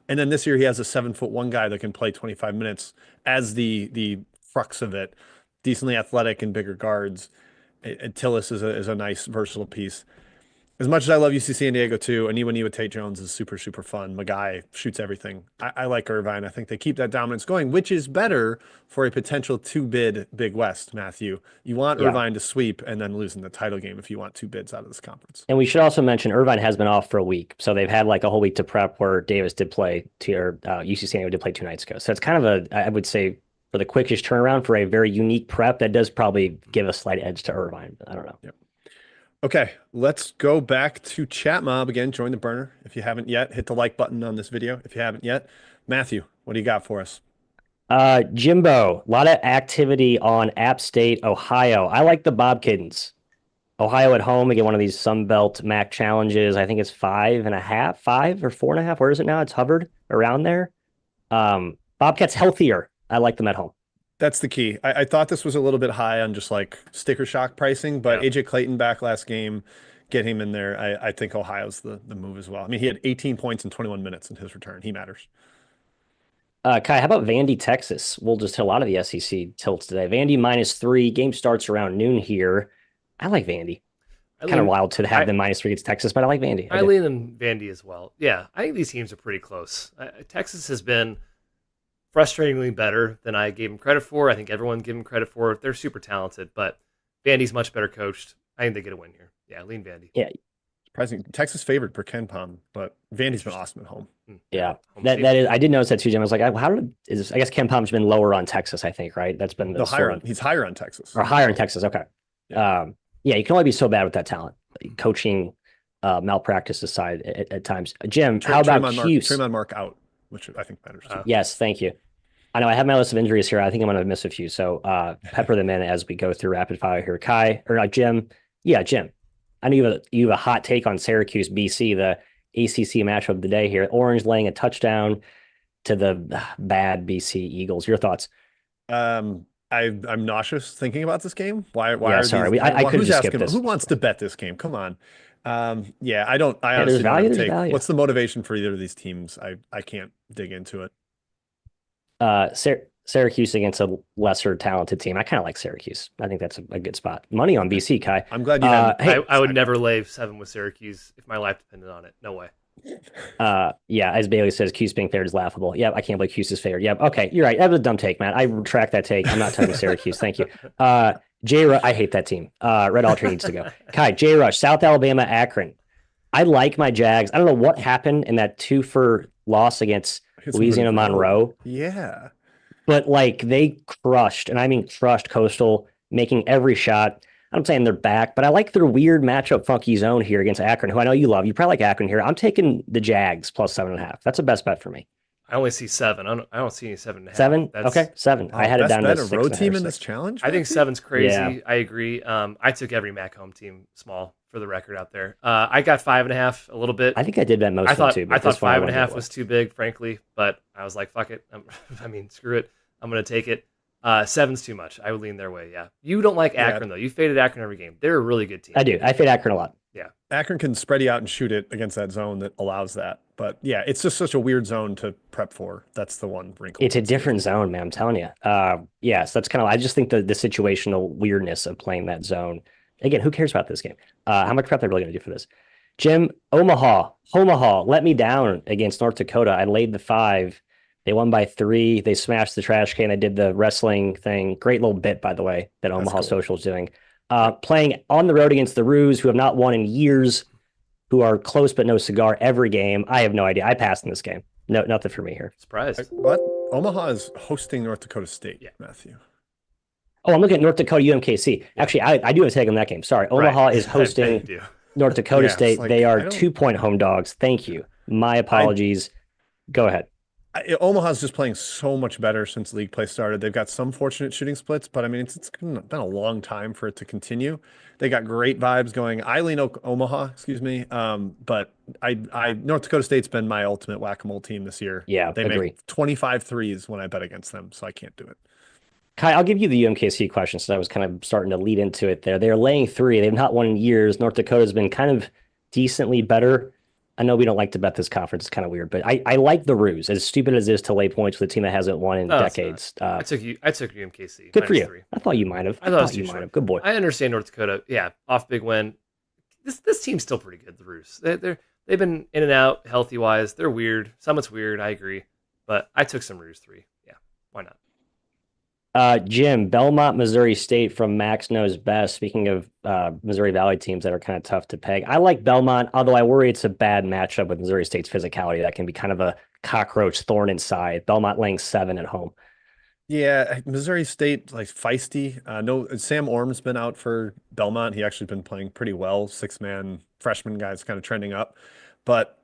And then this year he has a 7'1" guy that can play 25 minutes as the crux of it. Decently athletic and bigger guards. Tillis is a nice versatile piece. As much as I love UC San Diego too, Aniwa Tate Jones is super, super fun. Magai shoots everything. I like Irvine. I think they keep that dominance going, which is better for a potential two bid Big West, Matthew. You want Yeah. Irvine to sweep and then lose in the title game if you want two bids out of this conference. And we should also mention Irvine has been off for a week. So they've had like a whole week to prep where Davis did play or UC San Diego did play 2 nights ago. So it's kind of I would say, for the quickest turnaround for a very unique prep, that does probably give a slight edge to Irvine. But I don't know. Yep. Okay, let's go back to Chat Mob again. Join the burner if you haven't yet. Hit the like button on this video if you haven't yet. Matthew, what do you got for us? Jimbo, a lot of activity on App State, Ohio. I like the Bob Kiddens. Ohio at home again, one of these Sun Belt MAC challenges. I think it's 5.5, 5 or 4.5. Where is it now? It's hovered around there. Bobcats healthier. I like them at home. That's the key. I thought this was a little bit high on just like sticker shock pricing, but AJ Clayton back last game, get him in there. I think Ohio's the move as well. I mean, he had 18 points in 21 minutes in his return. He matters. Kai, how about Vandy, Texas? We'll just hit a lot of the SEC tilts today. Vandy -3. Game starts around noon here. I like Vandy. Kind of wild to have them -3 against Texas, but I like Vandy. I lean in Vandy as well. Yeah, I think these teams are pretty close. Texas has been frustratingly better than I gave them credit for. I think everyone gave them credit for. They're super talented, but Vandy's much better coached. I think they get a win here. Yeah, lean Vandy. Yeah. Surprising. Texas favored per Ken Palm, but Vandy's been awesome at home. Yeah, that is. I did notice that too, Jim. I was like, I guess Ken Palm's been lower on Texas. I think, right? That's been the higher. He's higher on Texas or higher in Texas. Okay. Yeah. You can only be so bad with that talent. Coaching malpractice aside at times. Jim, how about Cuse? Tremont Mark out, which I think matters too. Yes, thank you. I know I have my list of injuries here. I think I'm going to miss a few, so pepper them in as we go through rapid fire here. Kai or Jim? Yeah, Jim. I know you have a hot take on Syracuse, BC, the ACC matchup of the day here. Orange laying a touchdown to the bad BC Eagles. Your thoughts? I'm nauseous thinking about this game. Why? Yeah, sorry. I could just skip this. Who wants to bet this game? Come on. Yeah, I don't. I honestly don't take. What's the motivation for either of these teams? I can't dig into it. Syracuse against a lesser talented team. I kind of like Syracuse. I think that's a good spot. Money on BC, Kai. I'm glad you have. Hey, I would never lay 7 with Syracuse if my life depended on it. No way. Yeah, as Bailey says, Cuse being favored is laughable. Yeah, I can't believe Cuse is favored. Yeah, okay, you're right. That was a dumb take, man. I retract that take. I'm not talking Syracuse. Thank you. I hate that team. Red Alter needs to go. Kai, J Rush, South Alabama, Akron. I like my Jags. I don't know what happened in that 2-for loss against Louisiana Monroe. Yeah. But like they crushed, and I mean crushed Coastal, making every shot. I'm saying they're back, but I like their weird matchup funky zone here against Akron, who I know you love. You probably like Akron here. I'm taking the Jags plus 7.5. That's the best bet for me. I only see 7. I don't see any 7.5. 7? Okay, 7. I had it down to 6. A road team in this challenge? I think 7's crazy. Yeah. I agree. I took every MAC home team small for the record out there. I got 5.5 a little bit. I think I did bet most of them too. I thought 5.5 was too big, frankly, but I was like, fuck it. I mean, screw it. I'm going to take it. 7's too much. I would lean their way, yeah. You don't like Akron, though. You faded Akron every game. They're a really good team. I do. I fade Akron a lot. Yeah. Akron can spread you out and shoot it against that zone that allows that. But yeah, it's just such a weird zone to prep for. That's the one wrinkle. It's a different zone, man. I'm telling you. Yes, that's kind of, I just think the situational weirdness of playing that zone. Again, who cares about this game? How much prep are they really going to do for this? Jim, Omaha, let me down against North Dakota. I laid the 5. They won by 3. They smashed the trash can. They did the wrestling thing. Great little bit, by the way, that Omaha Social is doing. Playing on the road against the Roos, who have not won in years, who are close but no cigar every game. I have no idea. I passed in this game. No, nothing for me here. Surprised. What? Omaha is hosting North Dakota State, Matthew. Oh, I'm looking at North Dakota UMKC. Actually, I do have a take on that game. Sorry. Omaha is hosting North Dakota State. Like, they are 2-point home dogs. Thank you. My apologies. Go ahead. Omaha's just playing so much better since league play started. They've got some fortunate shooting splits, but I mean, it's been a long time for it to continue. They got great vibes going. I lean Omaha, excuse me. But North Dakota State's been my ultimate whack-a-mole team this year. Yeah, they make 25 threes when I bet against them, so I can't do it. Kai, I'll give you the UMKC question since I was kind of starting to lead into it there. They're laying 3. They've not won in years. North Dakota's been kind of decently better. I know we don't like to bet this conference. It's kind of weird, but I like the ruse. As stupid as it is to lay points with a team that hasn't won in No, it's not. decades. I took UMKC Good for you. -3. I thought you might have. I thought it was thought too you might short. have. Good boy. I understand North Dakota. Yeah, off big win. This team's still pretty good. The Roos. They've been in and out healthy wise. They're weird. Summit's weird. I agree, but I took some Roos 3. Yeah, why not? Jim, Belmont, Missouri State from Max Knows Best. Speaking of Missouri Valley teams that are kind of tough to peg, I like Belmont, although I worry it's a bad matchup with Missouri State's physicality. That can be kind of a cockroach thorn inside. Belmont laying 7 at home. Yeah, Missouri State like feisty. No, Sam Orm's been out for Belmont. He actually been playing pretty well. 6-man freshman guy's kind of trending up, but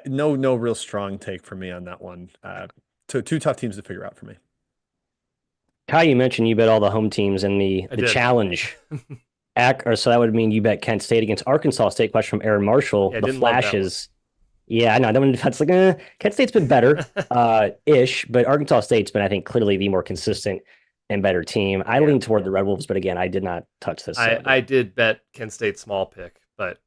no real strong take for me on that one. Two tough teams to figure out for me. Kai, you mentioned you bet all the home teams in I the did. challenge. So that would mean you bet Kent State against Arkansas State. Question from Aaron Marshall. Yeah, I The didn't love that one. flashes. Yeah, I know. That one defense like Kent State's been better, ish, but Arkansas State's been, I think, clearly the more consistent and better team. I Yeah. lean toward the Red Wolves, but again, I did not touch this. I did bet Kent State small pick, but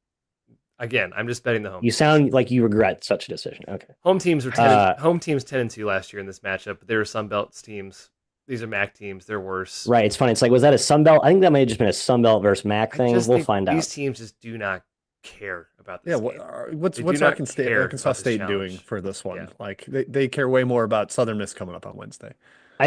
again, I'm just betting the home. You sound like you regret such a decision. Okay. Home teams are home teams 10-2 last year in this matchup, but they were Sun Belts teams. These are MAC teams. They're worse. Right. It's funny. It's like, was that a Sunbelt? I think that might have just been a Sunbelt versus MAC I thing. just We'll think find these out. teams just do not care about this Yeah, game. what's They what's do not Arkansas State, care Arkansas about this State challenge. doing for this one? Yeah. Like they care way more about Southern Miss coming up on Wednesday.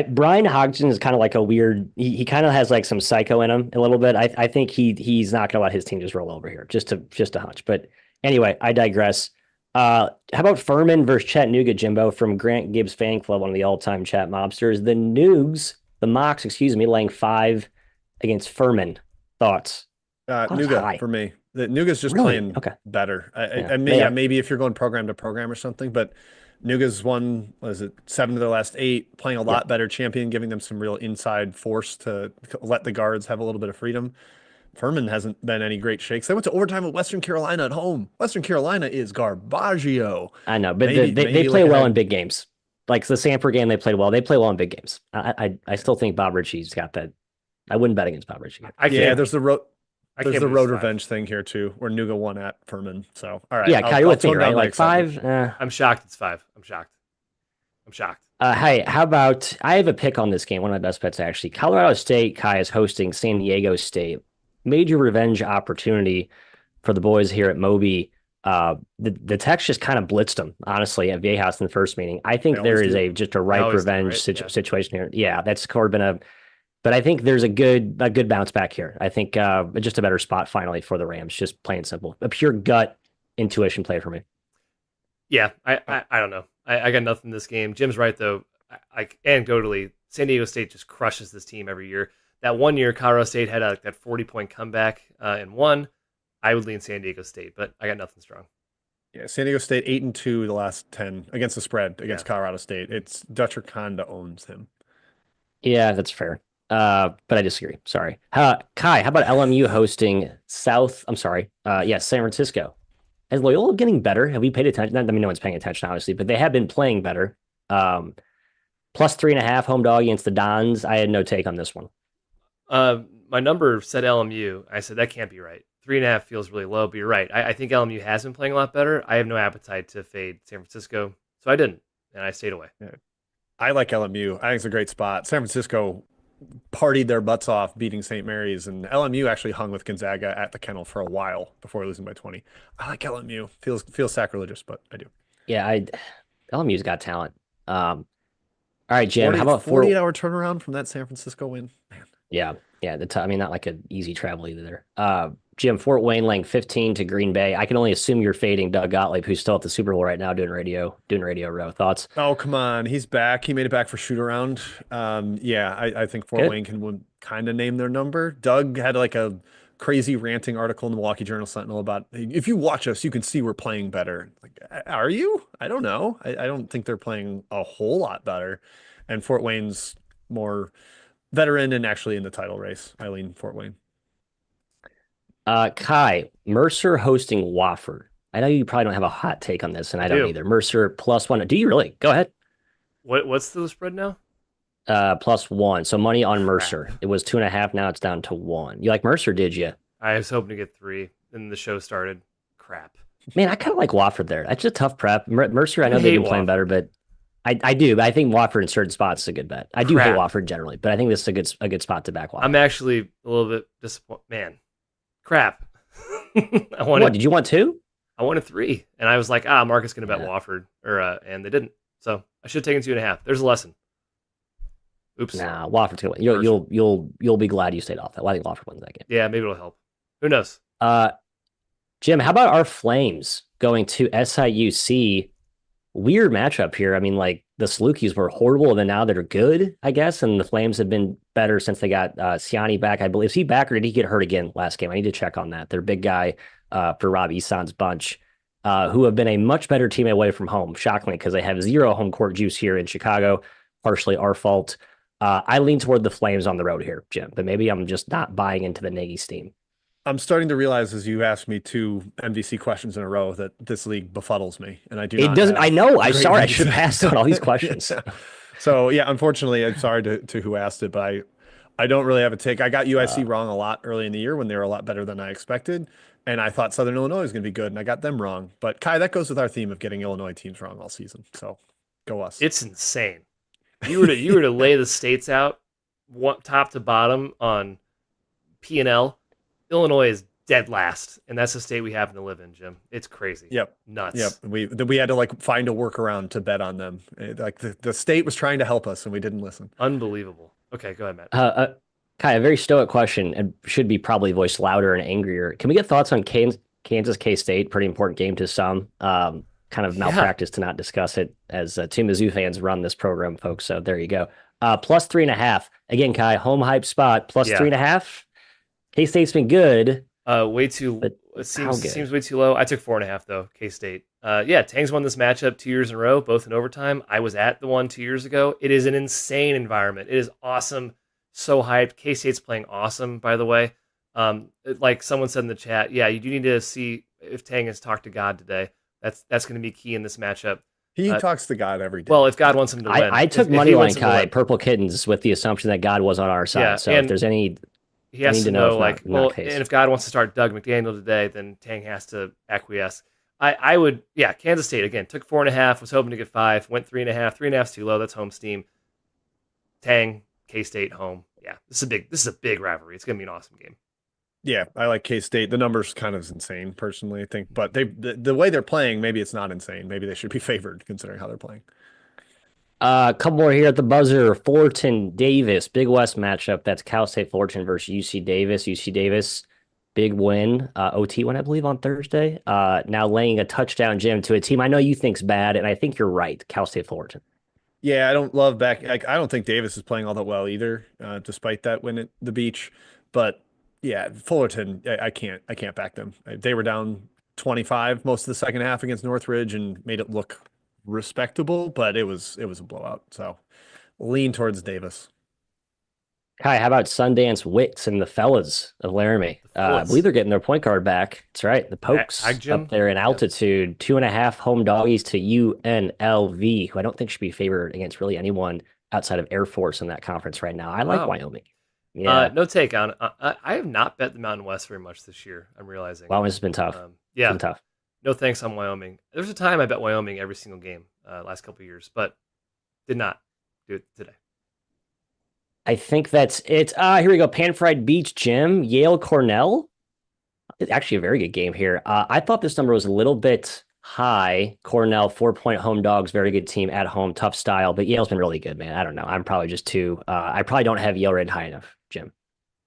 Brian Hodgson is kind of like a weird. He kind of has like some psycho in him a little bit. I think he's not going to let his team just roll over here. Just a hunch. But anyway, I digress. How about Furman versus Chattanooga, Jimbo from Grant Gibbs Fan Club, one of the all-time chat mobsters. The Mocs, excuse me, laying 5 against Furman. Thoughts? Nuga high. for me. The Nuga's just Really? playing Okay. better. Yeah. Maybe if you're going program to program or something, but Nuga's won, what is it, 7 of their last 8, playing a lot better champion, giving them some real inside force to let the guards have a little bit of freedom. Furman hasn't been any great shakes. They went to overtime with Western Carolina at home. Western Carolina is garbaggio. I know, but Maybe they play look well ahead. in big games. Like the Sanford game, they played well. They play well in big games. I still think Bob Ritchie's got that. I wouldn't bet against Bob Ritchie. Yeah, there's the road. I There's can't the believe road it's 5. revenge thing here too, where Nuga won at Furman. So, all right. Yeah, Kyle, you're with me, tone right? down my Like excitement. 5. I'm shocked. It's 5. I'm shocked. Hey, how about I have a pick on this game? One of my best bets actually. Colorado State, Kai, is hosting San Diego State. Major revenge opportunity for the boys here at Moby. The Techs just kind of blitzed them, honestly, at Viejas in the first meeting. I think They there always is do. just a ripe always do, revenge right? Yeah. situation here. Yeah, that's been but I think there's a good bounce back here. I think just a better spot finally for the Rams, just plain simple. A pure gut intuition play for me. Yeah, I don't know. I got nothing in this game. Jim's right though. Like anecdotally, San Diego State just crushes this team every year. That one year, Colorado State had that 40-point comeback and won. I would lean San Diego State, but I got nothing strong. Yeah, San Diego State 8-2 the last 10 against the spread against Colorado State. It's Dutcher Conda owns him. Yeah, that's fair. But I disagree. Sorry. Kai, how about LMU hosting San Francisco? Is Loyola getting better? Have we paid attention? I mean, no one's paying attention, obviously, but they have been playing better. Plus 3.5 home dog against the Dons. I had no take on this one. My number said LMU. I said that can't be right. 3.5 feels really low, but you're right. I think LMU has been playing a lot better. I have no appetite to fade San Francisco, so I didn't, and I stayed away. Yeah. I like LMU. I think it's a great spot. San Francisco partied their butts off beating St. Mary's, and LMU actually hung with Gonzaga at the Kennel for a while before losing by 20. I like LMU. Feels sacrilegious, but I do. Yeah, LMU's got talent. All right, Jim. How about 48-hour turnaround from that San Francisco win? Man. Yeah. I mean, not like an easy travel either there. Jim, Fort Wayne laying 15 to Green Bay. I can only assume you're fading Doug Gottlieb, who's still at the Super Bowl right now doing radio row. Thoughts? Oh, come on. He's back. He made it back for shoot around. I think Fort Wayne can kind of name their number. Doug had like a crazy ranting article in the Milwaukee Journal Sentinel about, if you watch us, you can see we're playing better. Like, are you? I don't know. I don't think they're playing a whole lot better. And Fort Wayne's more veteran and actually in the title race. I lean Fort Wayne. Kai, Mercer hosting Wofford. I know you probably don't have a hot take on this, and I don't do. either. Mercer +1. Do you really? Go ahead. What's the spread now? +1. So money on Crap. Mercer. It was 2.5. Now it's down to 1. You like Mercer, did you? I was hoping to get 3, and the show started. Crap. Man, I kind of like Wofford there. That's just a tough prep. Mercer, I You know they've hate been playing better, Wofford. but I do. But I think Wofford in certain spots is a good bet. I do hate Crap. Wofford generally, but I think this is a good spot to back I'm Wofford. actually a little bit disappointed. Man, crap. I What wanted did you want two? I wanted 3, and I was like, Marcus going to bet Yeah. Wofford, and they didn't. So I should have taken 2.5. There's a lesson. Oops. Nah, Wofford's gonna win. Mercer. You'll be glad you stayed off that. Well, I think Wofford wins that game. Yeah, maybe it'll help. Who knows? Uh, Jim, how about our Flames going to SIUC? Weird matchup here. I mean, like the Salukis were horrible, and then now they're good, I guess. And the Flames have been better since they got Siani back. I believe is he back or did he get hurt again last game? I need to check on that. Their big guy for Rob Eason's bunch, who have been a much better team away from home, shockingly, because they have zero home court juice here in Chicago. Partially our fault. I lean toward the Flames on the road here, Jim, but maybe I'm just not buying into the Nagy steam. I'm starting to realize as you asked me two MVC questions in a row that this league befuddles me, and I do It not doesn't. I have know. a I'm great sorry. I league should have passed on all these questions. Yeah. So yeah, unfortunately, I'm sorry to who asked it, but I don't really have a take. I got USC Uh, wrong a lot early in the year when they were a lot better than I expected, and I thought Southern Illinois was going to be good, and I got them wrong. But Kai, that goes with our theme of getting Illinois teams wrong all season. So go us. It's insane. You were to lay the states out, top to bottom on P&L. Illinois is dead last, and that's the state we happen to live in, Jim. It's crazy. Yep. Yep. Nuts. We had to like find a workaround to bet on them. Like the state was trying to help us, and we didn't listen. Unbelievable. Okay, go ahead, Matt. uh, uh, Kai, a very stoic question and should be probably voiced louder and angrier. Can we get thoughts on Kansas K State? Pretty important game to some. Kind of Yeah. malpractice to not discuss it as two Mizzou fans run this program, folks. So there you go. +3.5. Again, Kai, home hype spot plus Yeah. 3.5. K State's been good, Way too. but It how seems good? way too low. I took 4.5 though. K State. Yeah, Tangs won this matchup 2 years in a row, both in overtime. I was at the one 2 years ago. It is an insane environment. It is awesome. So hyped. K State's playing awesome, by the way. Like someone said in the chat, yeah, you do need to see if Tang has talked to God today. That's going to be key in this matchup. He Uh, talks to God every day. Well, if God wants him to win, I took if he money line wants him to Kai win. Purple Kittens with the assumption that God was on our side. Yeah, So if and there's any, he I has need to to know know, if like, not well, the case. and if God wants to start Doug McDaniel today, then Tang has to acquiesce. I would, yeah, Kansas State again took 4.5, was hoping to get 5, went 3.5. 3.5 is too low. That's home steam. Tang, K State home. Yeah, this is a big rivalry. It's gonna be an awesome game. Yeah, I like K-State. The numbers kind of insane, personally, I think. But the way they're playing, maybe it's not insane. Maybe they should be favored considering how they're playing. A couple more here at the buzzer. Fullerton Davis, Big West matchup. That's Cal State Fullerton versus UC Davis. UC Davis, big win. OT win, I believe, on Thursday. Now laying a touchdown, Jim, to a team I know you think's bad, and I think you're right. Cal State Fullerton. Yeah, I don't love back. I don't think Davis is playing all that well either, despite that win at the beach. But yeah, Fullerton, I can't back them. They were down 25 most of the second half against Northridge and made it look respectable, but it was a blowout. So lean towards Davis. Kai, how about Sundance Wicks and the fellas of Laramie? The I fellas. believe they're getting their point guard back. That's right. The Pokes Ag Gym? up there in Yeah. altitude. 2.5 home doggies to UNLV, who I don't think should be favored against really anyone outside of Air Force in that conference right now. I like Wow. Wyoming. Yeah. No take on. I have not bet the Mountain West very much this year. I'm realizing. Wyoming's been tough. It's Yeah, been tough. no thanks on Wyoming. There was a time I bet Wyoming every single game last couple of years, but did not do it today. I think that's it. Here we go. Pan Fried Beach Gym, Yale Cornell. It's actually a very good game here. I thought this number was a little bit high. Cornell, 4-point home dogs, very good team at home, tough style, but Yale's been really good, man. I don't know. I'm probably just too, I probably don't have Yale rated high enough, Jim.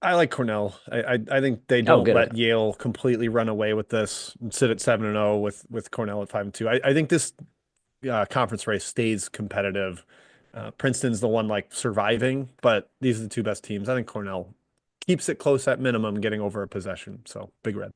I like Cornell. I think they Oh, don't good. let Yale completely run away with this and sit at 7-0 with Cornell at 5-2. I think this conference race stays competitive. Princeton's the one like surviving, but these are the two best teams. I think Cornell keeps it close at minimum, getting over a possession. So big red.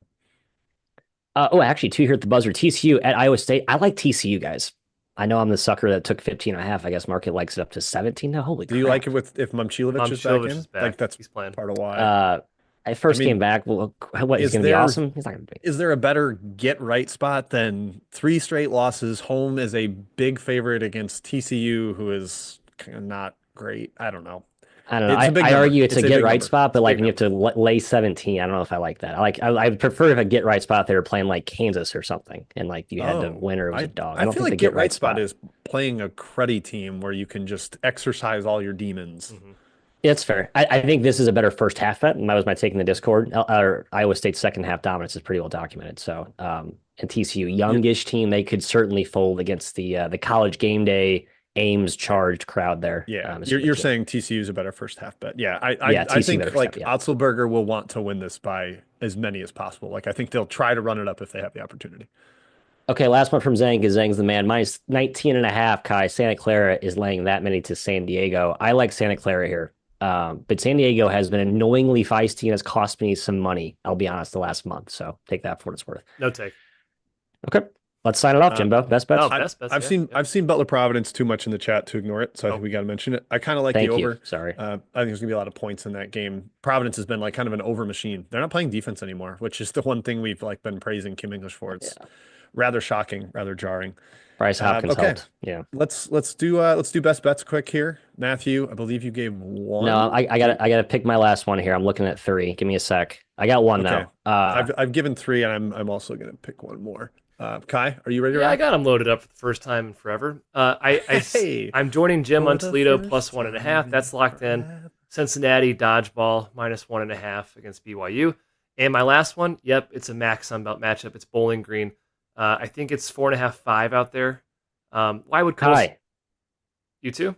Actually, two here at the buzzer. TCU at Iowa State. I like TCU, guys. I know I'm the sucker that took 15.5. I guess Market likes it up to 17 now. Holy Do you crap. like it with if Momcilovic is back Momcilovic in? is back. Like that's He's playing. part of why. I first I mean, came back. Well, what, he's is going to be there- awesome? He's not going to be. Is there a better get right spot than 3 straight losses? Home is a big favorite against TCU, who is kind of not great. I don't know. I don't know. It's a big I number. argue it's a It's a get big right number. spot, It's but a like big when you have number. to lay 17, I don't know if I like that. I prefer if a get right spot they were playing like Kansas or something, and like you had to Oh, win or it was a I dog. I I don't feel think the like get get right right spot spot. is playing a cruddy team where you can just exercise all your demons. Hmm. It's fair. I think this is a better first half bet, and that was my take in the Discord. Or Iowa State's second half dominance is pretty well documented. So, and TCU, You're, youngish team, they could certainly fold against the college game day Ames charged crowd there. yeah, It's you're really key. saying TCU is a better first half bet. Yeah, Yeah, I TCU better think first half. like Yeah. Otzelberger will want to win this by as many as possible. Like I think they'll try to run it up if they have the opportunity. Okay, last one from Zhang because Zhang's the man. Minus 19 and a half, Kai. Santa Clara is laying that many to San Diego. I like Santa Clara here. But San Diego has been annoyingly feisty and has cost me some money, I'll be honest, the last month. So take that for what it's worth. No take. Okay. Let's sign it off, Uh, Jimbo. Best Oh, bets. I best bets. Yeah, yeah. I've seen Butler Providence too much in the chat to ignore it, so I think Oh, we got to mention it. I kind of like the Thank you. over. Sorry. I think there's gonna be a lot of points in that game. Providence has been like kind of an over machine. They're not playing defense anymore, which is the one thing we've like been praising Kim English for. It's Yeah. rather shocking, rather jarring. Bryce Hopkins Okay, helped. Yeah. let's do best bets quick here. Matthew, I believe you gave No, one. I gotta pick my last one here. I'm looking at three. Give me a sec. I got one Okay, though. I've given three, and I'm also gonna pick one more. Kai, are you ready to yeah, I rock? got him loaded up for the first time in forever. Hey, I'm joining Jim for on the Toledo first plus one and a half. time That's locked in. forever. Cincinnati dodgeball minus one and a half against BYU. And my last one, yep, it's a Max Sunbelt matchup. It's Bowling Green. I think it's 4.5, 5 out there. Why would Coastal? Hi. You too?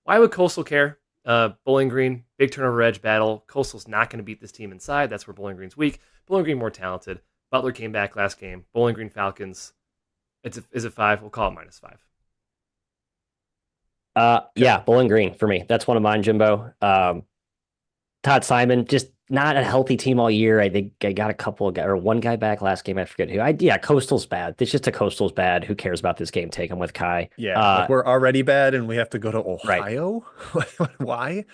Why would Coastal care? Bowling Green, big turnover edge battle. Coastal's not going to beat this team inside. That's where Bowling Green's weak. Bowling Green more talented. Butler came back last game. Bowling Green Falcons. Is it 5? We'll call it -5. Yeah, Bowling Green for me. That's one of mine, Jimbo. Todd Simon, just not a healthy team all year. I think I got a couple of or one guy back last game. I forget who. Yeah, Coastal's bad. It's just a Coastal's bad. Who cares about this game? Take them with Kai. Yeah, like we're already bad and we have to go to Right. Ohio. Why?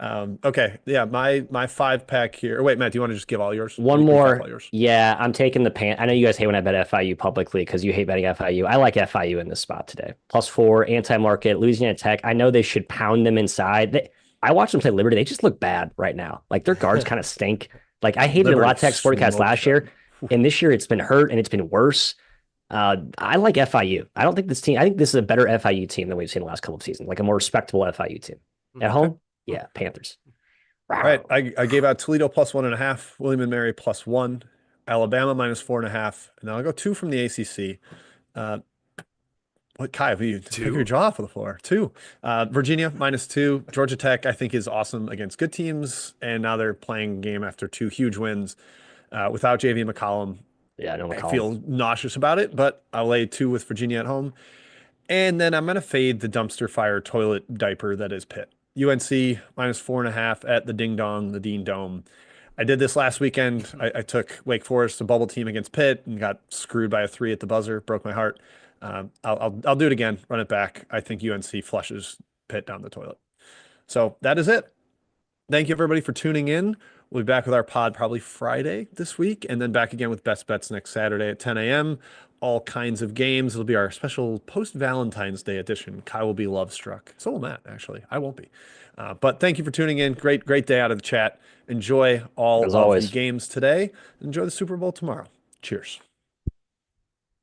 Okay, yeah, my five pack here. Wait, Matt, do you want to just give all yours? One Recap more. all yours. Yeah, I'm taking the pan. I know you guys hate when I bet FIU publicly because you hate betting FIU. I like FIU in this spot today. +4, anti-market, Louisiana Tech. I know they should pound them inside. I watched them play Liberty. They just look bad right now. Like their guards kind of stink. Like I hated a Liberty lot of Tech Sporting smoked last year, them. and this year it's been hurt and it's been worse. I like FIU. I don't think this team. I think this is a better FIU team than we've seen the last couple of seasons. Like a more respectable FIU team at home. Yeah, Panthers. All right, I gave out Toledo +1.5, William and Mary +1, Alabama -4.5, and then I'll go two from the ACC. What Kai? You take Two? your jaw off of the floor. Two. Virginia -2. Georgia Tech I think is awesome against good teams, and now they're playing game after two huge wins without JV McCollum. Yeah, I know I McCollum. feel nauseous about it, but I'll lay two with Virginia at home. And then I'm going to fade the dumpster fire toilet diaper that is Pitt. UNC -4.5 at the Ding Dong, the Dean Dome. I did this last weekend. I took Wake Forest, a bubble team against Pitt, and got screwed by a 3 at the buzzer. Broke my heart. I'll do it again. Run it back. I think UNC flushes Pitt down the toilet. So that is it. Thank you everybody for tuning in. We'll be back with our pod probably Friday this week, and then back again with Best Bets next Saturday at 10 a.m. All kinds of games. It'll be our special post-Valentine's Day edition. Kai will be love struck. So will Matt, actually. I won't be. But thank you for tuning in. Great day out of the chat. Enjoy all As of always. the games today. Enjoy the Super Bowl tomorrow. Cheers.